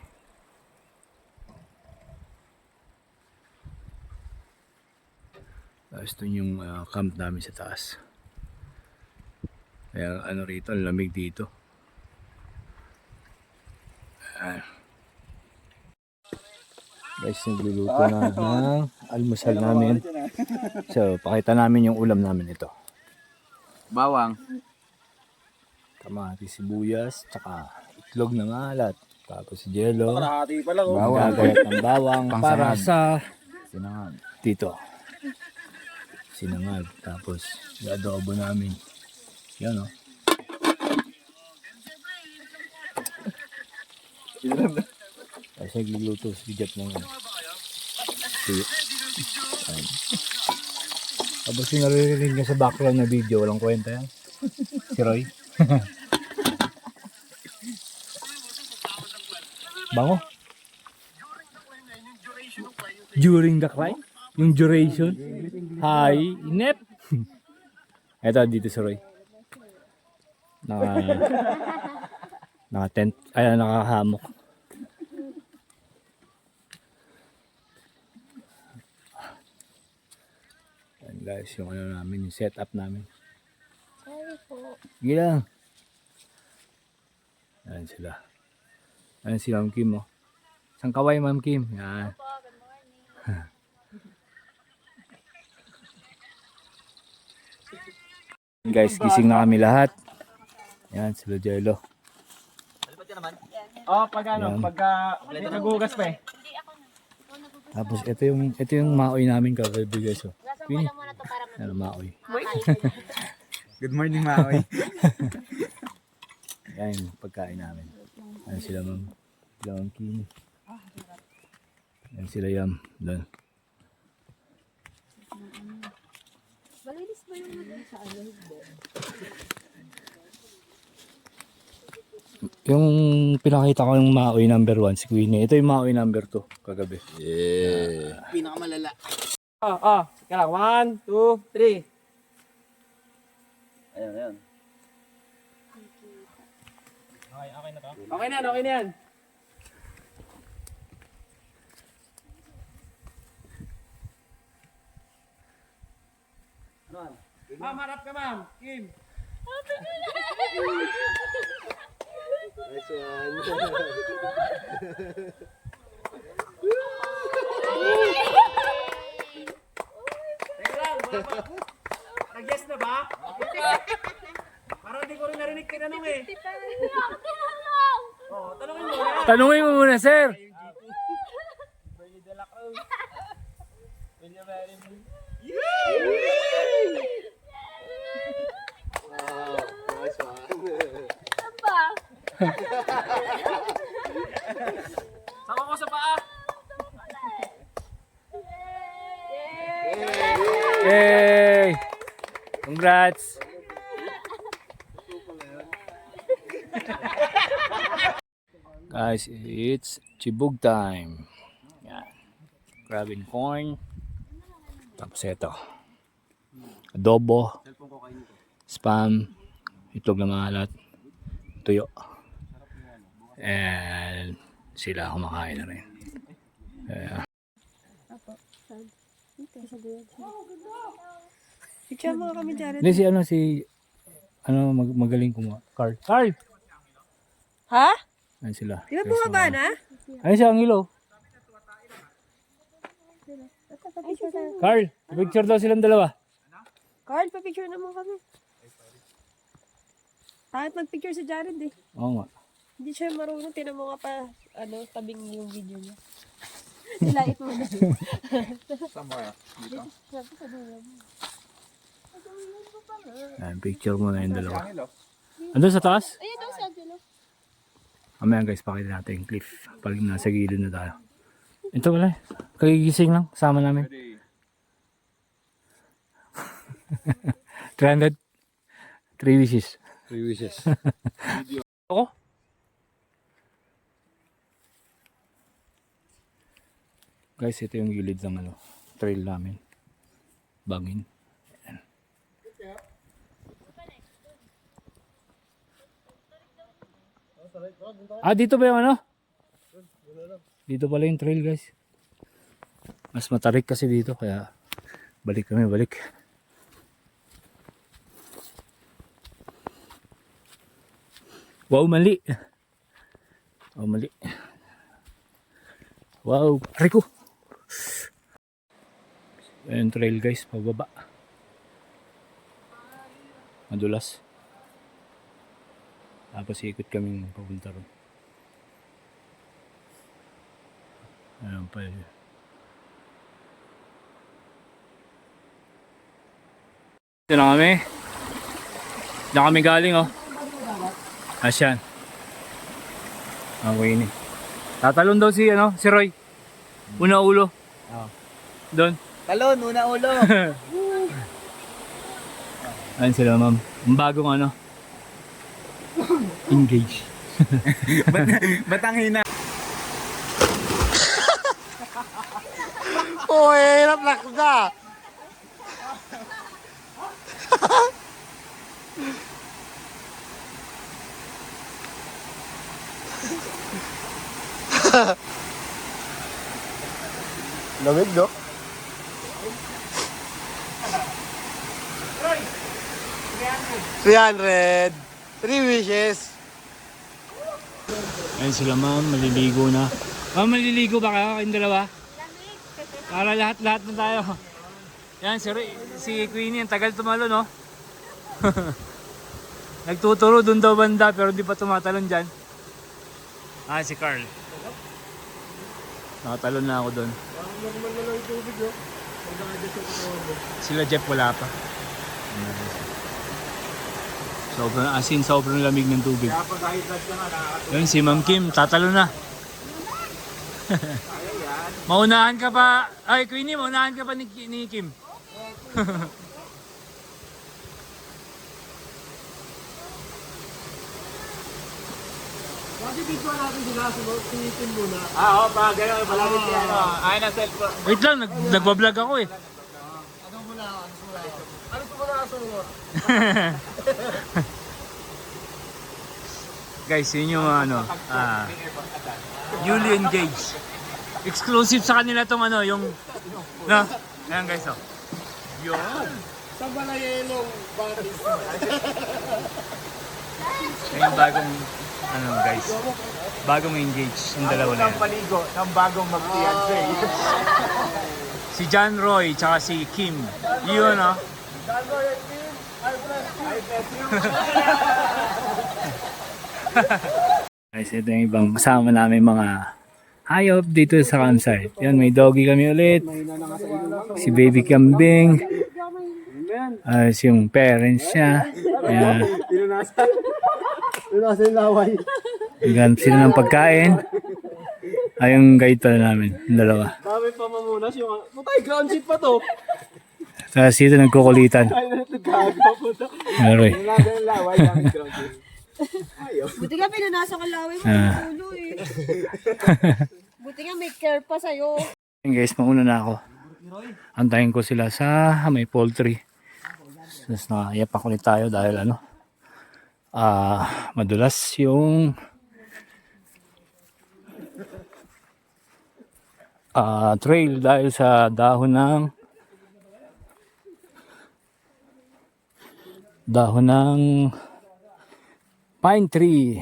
Tapos ito yung camp namin sa taas. Kaya ano rito, ang lamig dito. Ayan. Guys, nagluluto na ng almusal namin. So, pakita namin yung ulam namin ito. Bawang. Kamatis, sibuyas, tsaka itlog ng alat. Tapos jello. Kalahati pa lang oh. Gagayat ng bawang para sa Sinangag. dito. Sinangag. Tapos, i-adobo namin. Yan o. Kasi nagluluto si Jeff ng ano. Tapos yung naririnig niya sa background na video, walang kwenta yan. Si Roy. Bango. During the climb? Yung duration? High. Inep. Eto, dito si Roy. Naka tent, ay nakahamok. Yan guys, yung ano namin, yung setup namin. Sorry po. Sige lang. Yan sila. Yan si Ma'am Kim oh. Isang kaway Ma'am Kim. Yan. Good morning. Guys, gising na kami lahat. Yan, sila Jello. Oh, pag ano, Yan. pagka nagugas pa eh. Hindi ako na. Ikaw nagugustuhan. Tapos ito yung maoy namin kagabi guys oh. Gasang Pini. ko lang muna to para Ano maoy. Good morning, Maoy. Yan yung pagkain namin. Yan sila Ma'am. Sila Ma'am Kim. Yan sila Yam. Doon. Malinis ba yung sa ano? Yung pinakita ko yung maoy number 1 si Queenie. Ito yung maoy number 2 kagabi. Pinakamalala. Sige lang. 1, 2, 3. Ayan, ayan. Okay na yan, okay na yan. Ma'am, harap ka ma'am. Kim. Nice one. Teka lang. Nag-guess na ba? Parang hindi ko rin narinig tinanong eh. Oh, tanongin mo na. Tanungin mo muna, sir. Wow, nice one. Ba? Sama ko sa paa. Yay! Congrats! Guys, it's chibog time. Yan. Grabbing corn. Tapos ito. Adobo. Spam. Itlog na mahalat. Tuyo. And sila kumakain na rin. Picture mo kami dyan. Hindi magaling kumuha. Carl. Ha? Ayan sila. Di ba bumaba na? Ayan siya ang ilaw. Carl, picture daw silang dalawa. Carl, pa-picture naman kami. Kahit mag-picture si Jared eh. Oo nga. Hindi siya marunong. Tinan mo nga pa, tabing yung video niya. Nilait mo na. Somewhere. Dito. Sabi sa dulo mo. Ayan, picture mo na yung dalawa. Andun sa taas? Ayun daw sa dulo. Mamaya guys, pakita natin yung cliff. Pag nasa gilid na tayo. Ito wala eh. Kagigising lang. Kasama namin. 300. 3 wishes. 3 wishes. Ako? Guys, ito yung gilid ng trail namin. Bangin. Ayan. Dito ba yung Dito pala yung trail guys. Mas matarik kasi dito kaya balik kami, balik. Wow, mali. Oh, mali. Wow, Rico. Ayan trail guys, pababa. Madulas. Tapos ikot kaming papunta ron. Ayan pa yun. Ito na kami. Diyan kami galing Asyan. Okay ni. Tatalon daw si Roy. Una ulo. Doon. Talon, una ulo. Ayan sila ma'am. Ang bagong engage. Batang hina. Oh, hirap lakda. Lamig, no? $300. 3 wishes. Ayan sila ma'am, maliligo na. Ma'am, maliligo ba kayo kayong dalawa? Para lahat-lahat na tayo. Yan, si Queenie, ang tagal tumalo, no? Nagtuturo dun daw banda, pero di pa tumatalon dyan. Si Carl. Nakatalon na ako dun. Sila Jeff wala pa. Sobrang lamig ng tubig. Yun, si Ma'am Kim, tatalo na. Maunahan ka pa. Ay, Queenie, maunahan ka pa ni Kim. Kasi dito natin sila, sinitin muna. Oo, pa gano'n. Malapit si Ay, na cellphone. Wait lang, nagbablog ako eh. Ano po muna kasunod? Guys, yun yung newly engaged. Exclusive sa kanila tong yung ayan guys Yun. Sa Balayelong Batis. Yung bagong guys. Bagong engaged yung dalawa na yan. Paligo ng bagong mag-fiancé. Si John Roy tsaka si Kim. Yun Guys, ito yung ibang kasama namin mga hayop dito sa campsite. Yan, may doggy kami ulit. Si baby kambing. Yung parents niya. Ayan. Nasa yung laway. Ganap sila ng pagkain. Yung guide pala namin, yung dalawa. Dami pa mamunas yung... Matay, ground sheet pa to. Tapos dito nagkukulitan. Ay, nagagawa po to. Roy. Nalaga yung laway, dami ground sheet. Buti nga pinanasok ang laway mo Ah. sa ulo eh. Buti nga may care pa sa'yo. Ayun guys, mauna na ako. Antayin ko sila sa may poultry. Tapos naiyapak ulit tayo dahil madulas yung trail dahil sa dahon ng pine tree.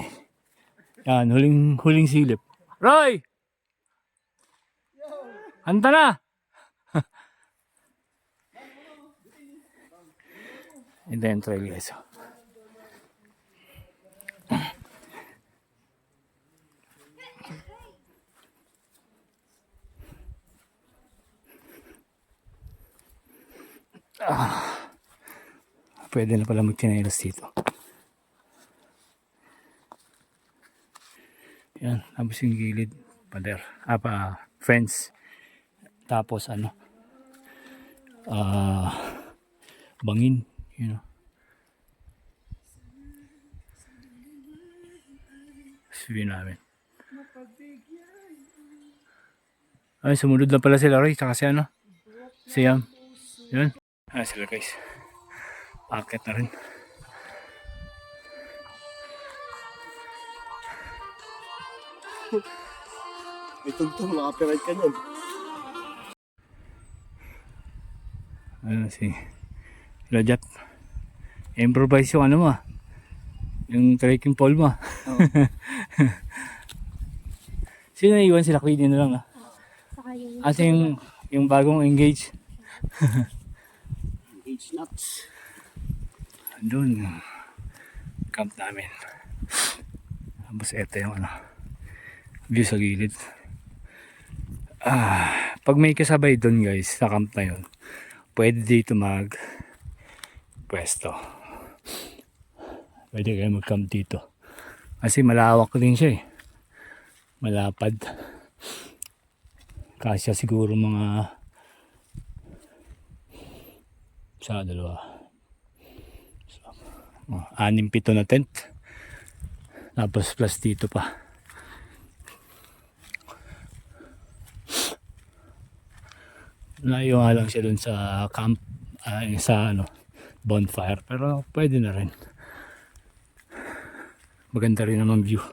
Yan, huling silip. Roy! Handa na! And then trail guys. Pwede na pala magtinelas dito. Yan, tapos yung gilid, pader, fence. Tapos bangin, Sabihin namin. Ay, sumunod na pala sila Ray, tsaka si Yam. Yun. Sila guys. Packet na rin. May tugtog, makapirat ka nun. Sila Jap. Improvise yung mo yung trekking pole mo. Sino naiwan sila? Queenie na lang Saka yung... At yung bagong engage. Engage nuts. Doon. Camp namin. Tapos eto yung view sa gilid. Pag may kasabay doon guys sa camp na yun, pwede dito mag pwesto. Pwede kayo mag-camp dito. Kasi malawak din siya malapad. Kasya siguro mga sa dalawa. 6-7 na tent. Tapos plus dito pa. Layo nga lang siya dun sa camp, sa bonfire, pero pwede na rin. Maganda rin naman view,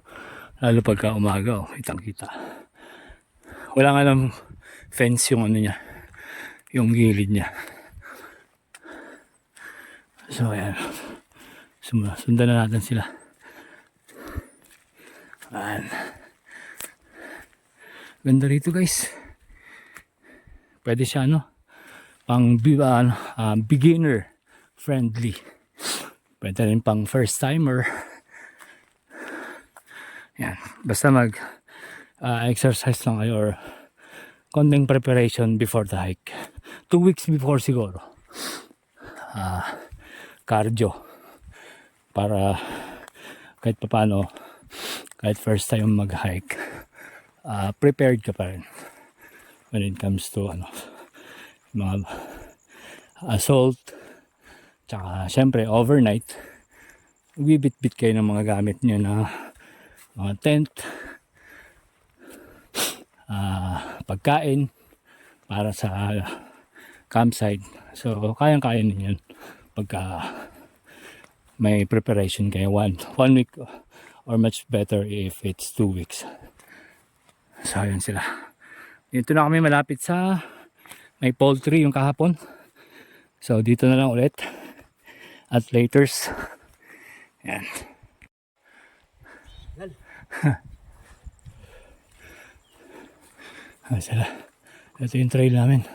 lalo pagka umaga, kitang kita. Wala nga lang fence yung niya, yung gilid niya. So ayan, sundan na natin sila. Ayan. Ganda rito guys. Pwede siya pang beginner friendly. Pwede rin pang first timer. Yan, basta mag exercise lang kayo or konting preparation before the hike. 2 weeks before siguro. Cardio para kahit paano, kahit first time mag-hike, prepared ka pa rin when it comes to mga assault, tsaka syempre overnight bibit-bit kayo ng mga gamit nyo na mga tent, pagkain para sa campsite. So kayang-kaya ninyo yun pagka may preparation kayo 1 week or much better if it's 2 weeks. So yun sila. Dito na kami malapit sa may poultry yung kahapon. So dito na lang ulit at laters. Yan. Sila. Ito yung trail namin.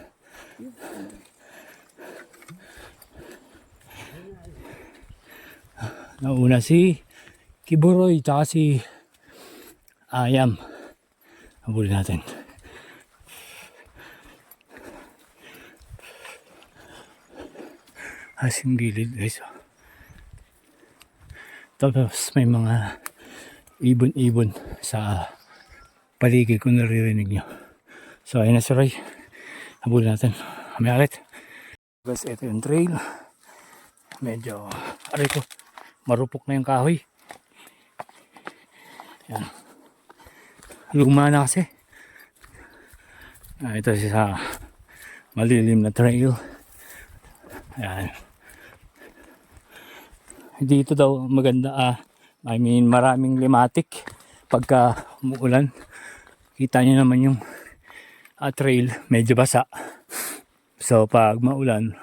Nauna si Kiburoy tsaka si Ayam. Habulin natin. Asing gilid guys. Tapos may mga ibon-ibon sa paligid kung naririnig nyo. So ayun na si Roy. Habulin natin. Kami ulit. Guys, ito yung trail. Medyo, aray ko, marupok na yung kahoy. Yan. Luma na kasi. Ito sa malilim na trail. Ayan. Dito daw maganda, I mean maraming limatic pagka umuulan. Kita niyo naman yung trail medyo basa. So pag maulan,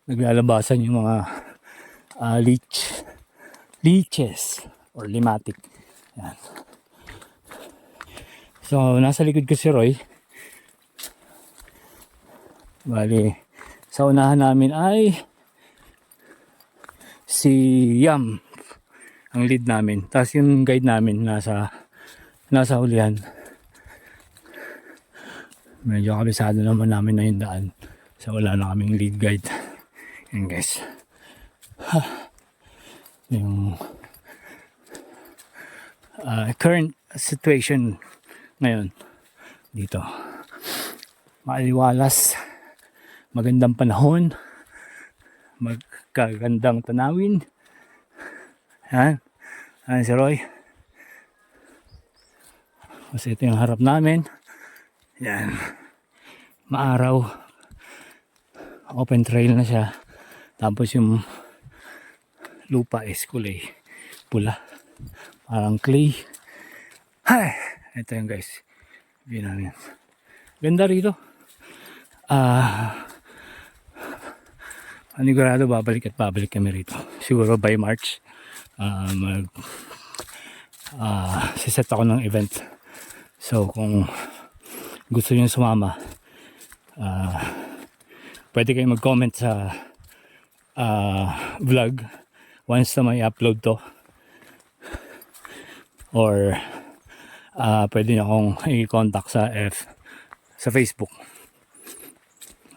naglalabasan yung mga leeches or limatic. Yan. So nasa likod ko si Roy. Bali, sa unahan namin ay si Yam ang lead namin. Tapos yung guide namin nasa hulihan. Medyo kabisado naman namin na yung daan. So wala na kaming lead guide. Yan guys. Yung current situation ngayon dito. Maaliwalas. Magandang panahon. Magkagandang tanawin. Yan. Yan si Roy. Kasi ito yung harap namin. Yan. Maaraw. Open trail na siya. Tapos yung lupa is kulay pula. Parang clay. Hay! Ito yung guys. View namin. Ganda rito. Panigurado babalik kami rito. Siguro by March siset ako ng event. So kung gusto niyo sumama, pwede kayong mag-comment sa vlog once na may upload to, or pwede niyo akong i-contact sa Facebook.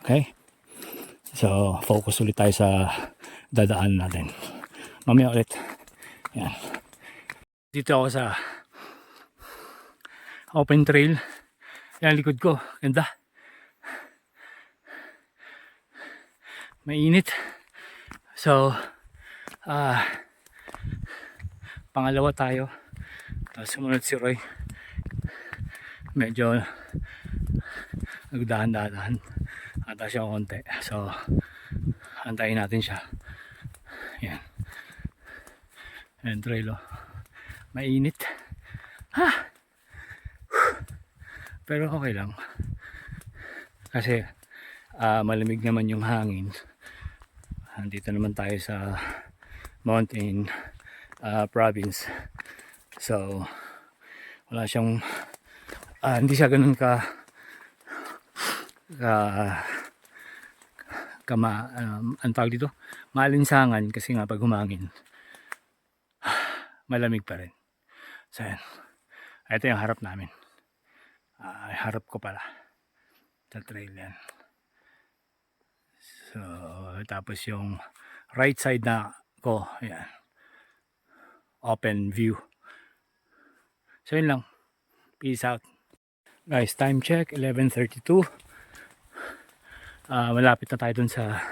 Okay? So, focus ulit tayo sa dadaan natin. Mamaya ulit. Yan. Dito ako sa open trail. Yan, likod ko. Ganda. Mainit. So, pangalawa tayo. Tapos sumunod si Roy. Medyo nagdahan-dahan. Ata siya konti. So, antayin natin siya. Yan. Yan, trail oh. Mainit. Ha! Pero okay lang. Kasi, malamig naman yung hangin. Dito naman tayo sa mountain province. So, wala siyang, hindi siya ganun ang tawag dito, maalinsangan kasi nga pag humangin malamig pa rin. So yan, ito yung harap namin, harap ko pala sa trail yan. So tapos yung right side na ko, yan, open view. So yun lang, peace out guys. Time check 11:32. Malapit na tayo dun sa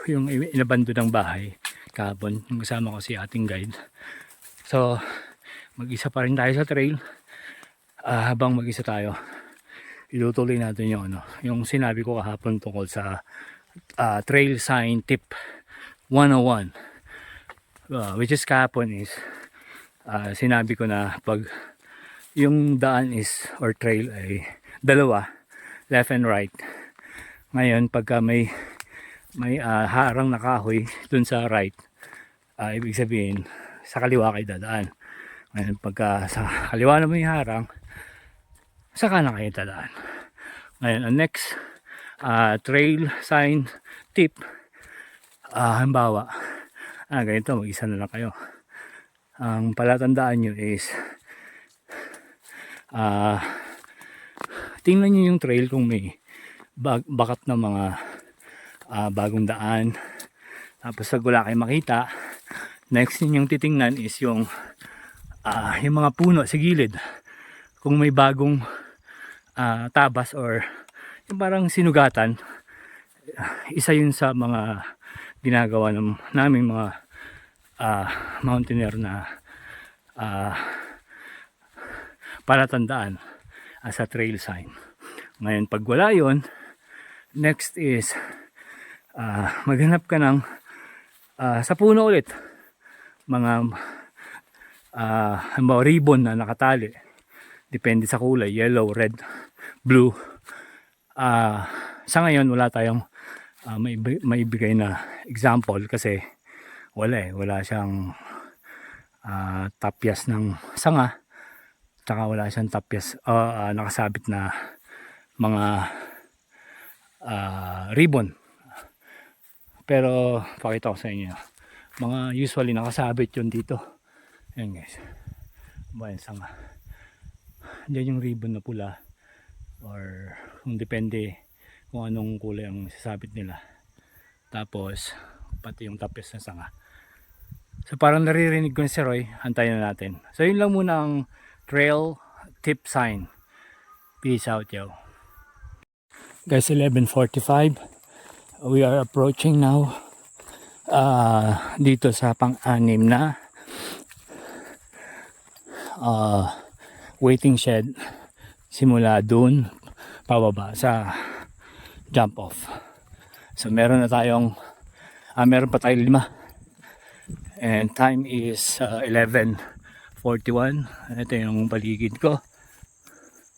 yung inabando ng bahay kahapon. Yung kasama ko si ating guide. So mag-isa pa rin tayo sa trail. Habang mag-isa tayo, itutuloy natin yung sinabi ko kahapon tungkol sa trail sign tip 101, which is kahapon is sinabi ko na pag yung daan is or trail ay dalawa, left and right. Ngayon pagka may harang na kahoy dun sa right, ibig sabihin sa kaliwa kayo dadaan. Ngayon pagka sa kaliwa naman yung harang, sa kanan kayo dadaan. Ngayon ang next trail sign tip, halimbawa ganito, mag-isa na lang kayo. Ang palatandaan nyo is tingnan nyo yung trail kung may bakat na mga bagong daan. Tapos pag wala kayo makita, next ninyong titingnan is yung mga puno sa gilid. Kung may bagong tabas or yung parang sinugatan, isa yun sa mga ginagawa naming mga mountaineer na palatandaan as a trail sign. Ngayon, pag wala yun, next is maghanap ka ng sa puno ulit. Mga halimbawa ribbon na nakatali. Depende sa kulay, yellow, red, blue. Sa ngayon, wala tayong maibigay na example kasi wala siyang tapyas ng sanga, tsaka wala siyang tapyas nakasabit na mga ribbon. Pero pakita ko sa inyo, mga usually nakasabit yun dito. Ayan guys, bayan sanga, diyan yung ribbon na pula, or kung depende kung anong kulay ang sasabit nila. Tapos pati yung tapis na sanga. So parang naririnig ko na si Roy, antayin na natin. So yun lang muna ang trail tip sign. Peace out, yo. Guys, 11:45. We are approaching now dito sa pang-anim na waiting shed. Simula dun pababa sa jump off. So meron pa tayong 5, and time is 11:41. Ito yung paligid ko,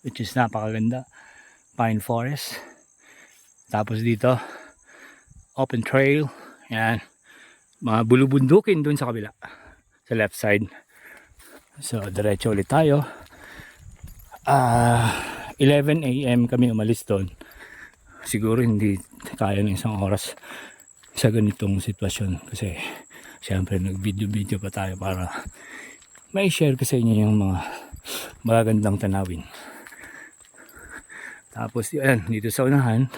which is napakaganda, pine forest. Tapos dito open trail, yan, mga bulubundukin dun sa kabila, sa left side. So diretso ulit tayo. 11 AM kami umalis doon. Siguro hindi kaya ng isang oras sa ganitong sitwasyon kasi syempre nag-video pa tayo para may share ko sa inyo yung mga magagandang tanawin. Tapos yan, dito sa unahan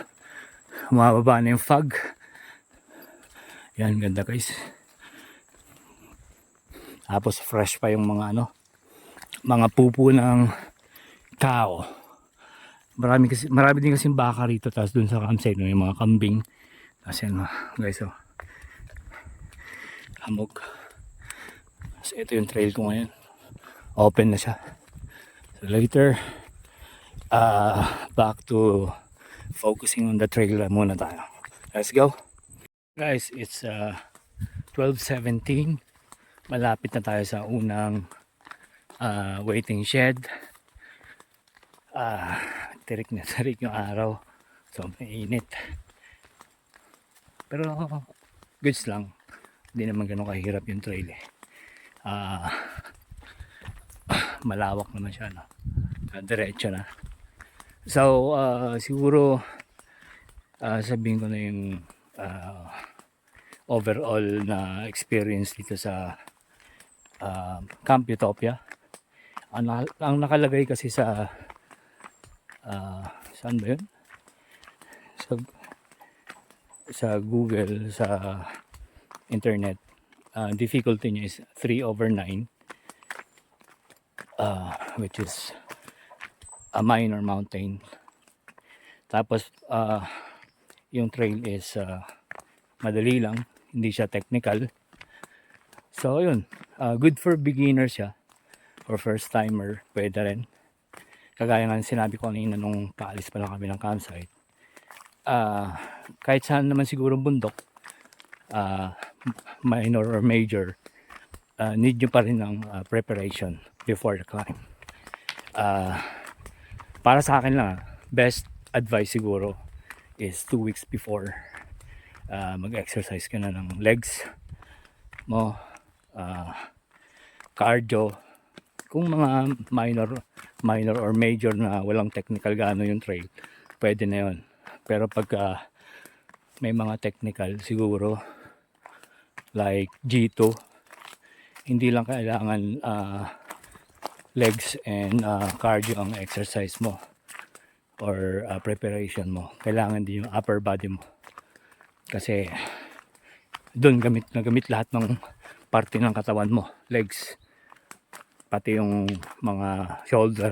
umababa na yung fog. Yan, ganda guys. Tapos fresh pa yung mga mga pupo ng tao. Marami din kasing baka rito. Tapos dun sa campsite yung mga kambing. Tapos yan guys, hamog. So ito yung trail ko ngayon, open na siya. So later back to focusing on the trail muna tayo. Let's go guys. It's 12:17. Malapit na tayo sa unang waiting shed. Tirik na tirik yung araw, so mainit, pero goods lang, hindi naman ganun kahirap yung trail malawak naman siya, diretso na. So siguro sabihin ko na yung overall na experience dito sa Camp Utopia. Ang nakalagay kasi sa saan ba yun? Sa Google, sa internet, difficulty niya is 3/9, which is a minor mountain. Tapos yung trail is madali lang, hindi siya technical. So yun, good for beginners siya, for first timer pwede rin. Kagaya nga sinabi ko kanina nung paalis pa lang kami ng campsite, kahit saan naman siguro bundok, minor or major, need nyo pa rin ng preparation before the climb. Para sa akin lang, best advice siguro is 2 weeks before mag-exercise ka na ng legs mo, cardio. Kung mga minor or major na walang technical gaano yung trail, pwede na yun. Pero pagka may mga technical siguro like G2, hindi lang kailangan legs and cardio ang exercise mo or preparation mo. Kailangan din yung upper body mo, kasi doon gamit lahat ng parte ng katawan mo, legs, pati yung mga shoulder,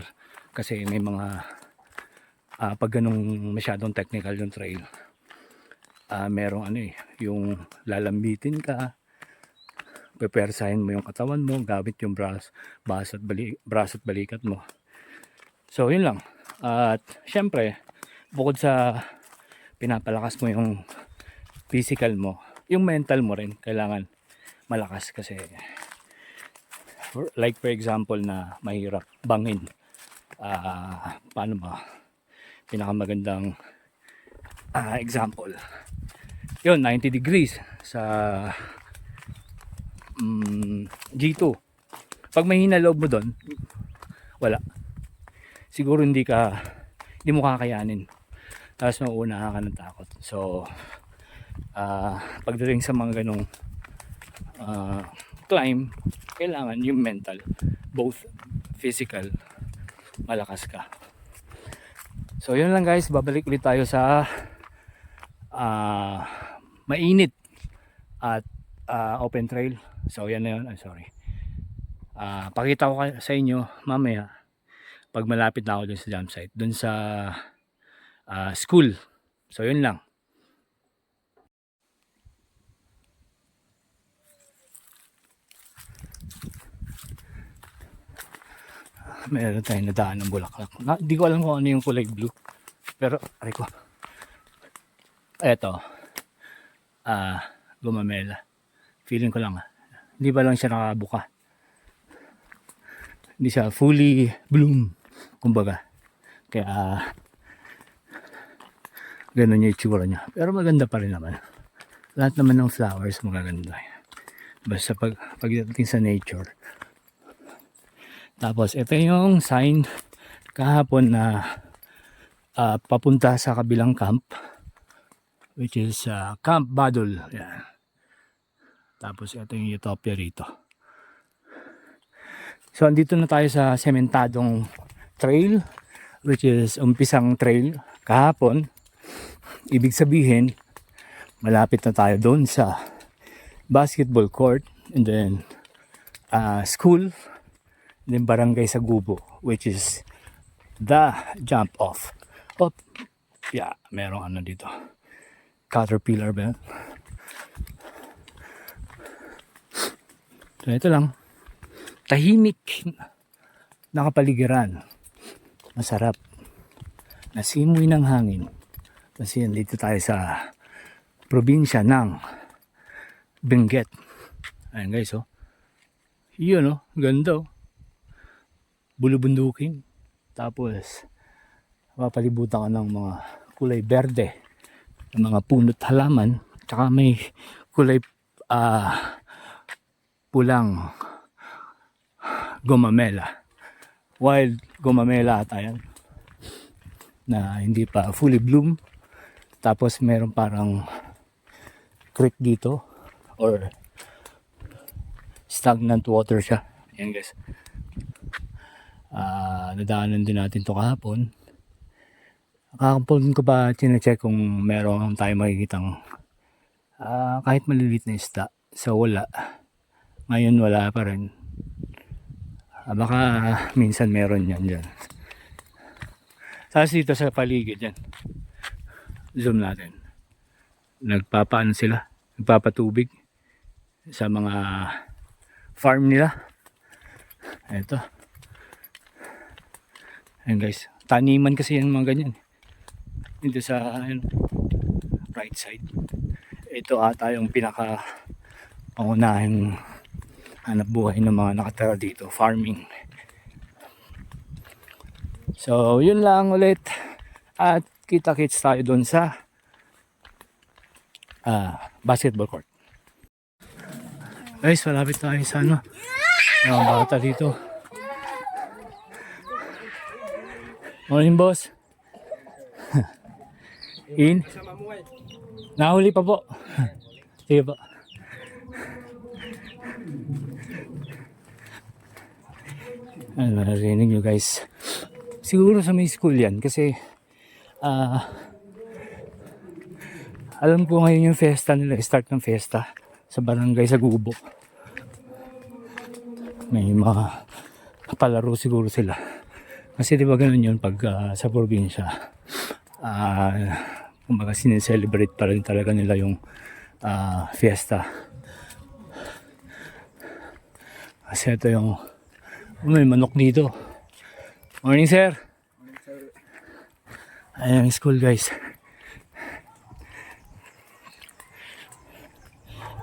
kasi may mga pag ganung masyadong technical yung trail, merong yung lalambitin ka, pepersahin mo yung katawan mo gamit yung braso at balikat mo. So yun lang. At syempre, bukod sa pinapalakas mo yung physical mo, yung mental mo rin kailangan malakas kasi like for example na mahirap bangin. Paano ba? Pinakamagandang example. Yun, 90 degrees sa G2. Pag mahina loob mo doon, wala. Siguro hindi mo kakayanin. Tapos mauunahan ka ng takot. So, pagdating sa mga ganong climb, kailangan yung mental, both physical, malakas ka. So yun lang guys, babalik ulit tayo sa mainit at open trail. So yan na yun, I'm sorry. Pakita ko sa inyo mamaya pag malapit na ako dun sa jump site, dun sa school. So yun lang. Meron tayong nadaan ng bulaklak. Hindi ko alam kung ano yung kulay blue. Pero, aray ko. Eto. Gumamela. Feeling ko lang. Hindi ba lang siya nakabuka. Hindi siya fully bloom. Kumbaga. Kaya, ganun yung itsura niya. Pero maganda pa rin naman. Lahat naman ng flowers magaganda. Basta pagdating sa nature. Tapos ito yung sign kahapon na papunta sa kabilang camp, which is Camp Badul. Yan. Tapos ito yung Utopia rito. So andito na tayo sa sementadong trail, which is umpisang trail kahapon. Ibig sabihin malapit na tayo doon sa basketball court, and then school, and then barangay sa Gubo, which is the jump off. Oh, yeah, merong ano dito. Caterpillar ba? So ito lang. Tahimik na kapaligiran. Masarap. Nasimoy ng hangin. Kasi dito tayo sa probinsya ng Benguet. Ayan guys, oh. Yun, oh. Ganda, oh. Bulubundukin. Tapos, mapalibutan ka ng mga kulay berde. Ng mga punot halaman. Tsaka may kulay pulang gomamela. Wild gomamela ata yan. Na hindi pa fully bloom. Tapos meron parang creek dito. Or stagnant water siya. Yan guys. Nadaanan din natin to kahapon. Kahapon ko pa chinecheck kung meron tayo makikitang kahit maliliit na isda. So wala. Ngayon wala pa rin. Baka minsan meron yan dyan. Tapos dito sa paligid yan. Zoom natin. Nagpapaano sila? Nagpapatubig sa mga farm nila. Ito. Ayan guys. Taniman kasi yan mga ganyan. Dito sa right side. Ito ata yung pinaka pangunahing hanap buhay ng mga nakatira dito. Farming. So yun lang ulit. At kita-kits tayo doon sa basketball court. Guys, malapit tayo sa ano. Mga bata dito. Morning, boss. In? Nahuli pa po. Sige po. Ano, narinig nyo guys. Siguro sa may school yan kasi alam ko ngayon yung fiesta nila, start ng fiesta sa barangay sa Gubo. May mga palaro siguro sila. Kasi di ba ganun yun pag sa probinsya. Kumbaga sineselebrate pa rin talaga nila yung fiesta. Kasi ito yung may manok dito. Morning sir. Ayan ang school guys.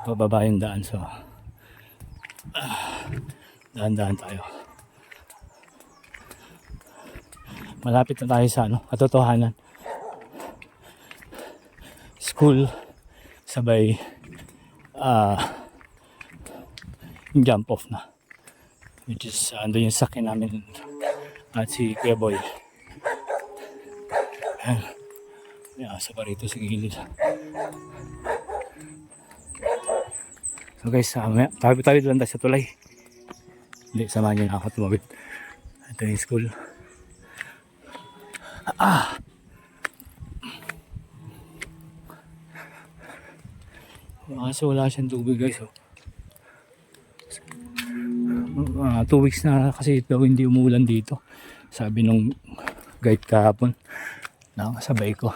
Pababa yung daan, so daan-daan tayo. Malapit na tayo sa katotohanan. School sabay yung jump off na, which is andun yung sakyan namin at si Kuya Boy. Ayan, may asa pa rito sa gilid. So guys, tabi-tabi lang tayo sa tulay. Hindi, samahan nyo na ako tumawid. Ito yung school. Kaso wala siyang tubig guys. 2 weeks na kasi daw hindi umuulan dito. Sabi nung guide kahapon na kasabay ko.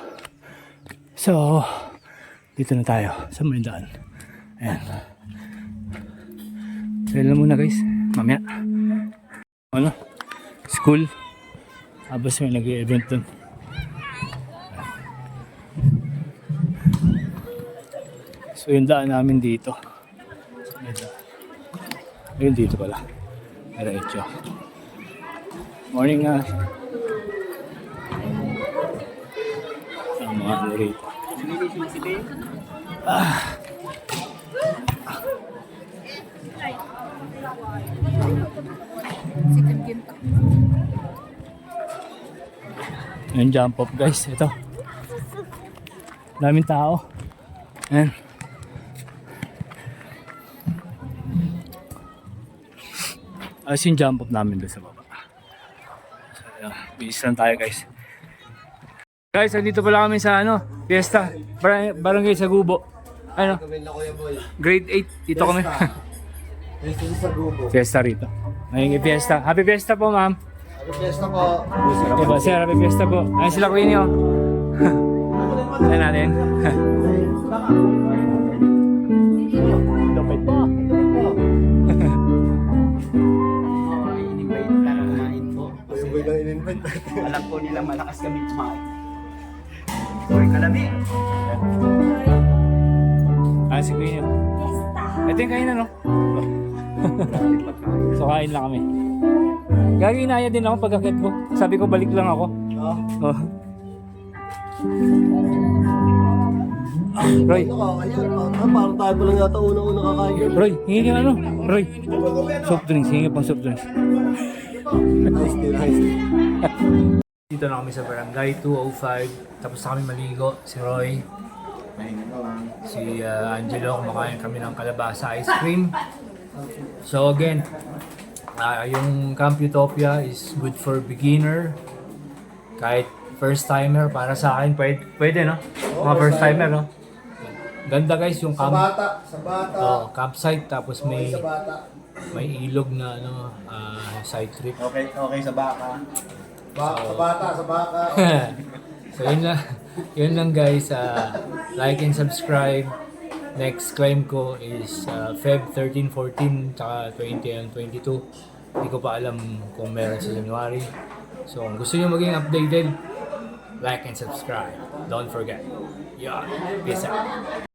So, dito na tayo sa may daan. Ayan. So, yun lang muna guys. Mamaya. School. Tapos may nag-event dun. So yung daan namin dito. Ayun dito pala. Diretso. Morning nga. Ang mga ano rito. Yung jump up guys. Ito. Daming tao. Ayan. As yung jump up namin doon sa baba. So, bilis lang tayo guys. Guys, andito pala kami sa fiesta. Barangay sa Gubo. Grade 8. Dito kami. Fiesta rito. Ngayong fiesta. Happy fiesta po, ma'am. Happy fiesta po. Diba, sir? Happy fiesta po. Ayun sila Queenie, oh. Ayan natin. Lupit po. In-invite na kumain po. Alam po nila malakas kami kumain. Sorry, kalami. Si Queenie. Ito yung kain na, no? So, kain lang kami. Gaginaya din ako pagkakit ko. Sabi ko, balik lang ako. Oh. Roy. Parang tayo pa lang yata unang-unang kakain. Roy, hingi ka Roy. Soft drinks, hingi pang soft drinks. Dito na kami sa barangay 205. Tapos na kami maligo. Si Roy. Si Angelo, kumakain kami ng kalabasa ice cream. So again, yung Camp Utopia is good for beginner. Kahit first timer, para sa akin, pwede no? Mga first timer, no? Ganda guys yung camp. Sa bata. Campsite, tapos may Sa bata. may ilog na side trip. Okay sa baka. Sa bata. So yun lang guys. Like and subscribe. Next climb ko is Feb 13, 14, tsaka 20 and 22. Hindi ko pa alam kung meron sa January. So kung gusto nyo maging updated, like and subscribe. Don't forget. Yeah, peace out.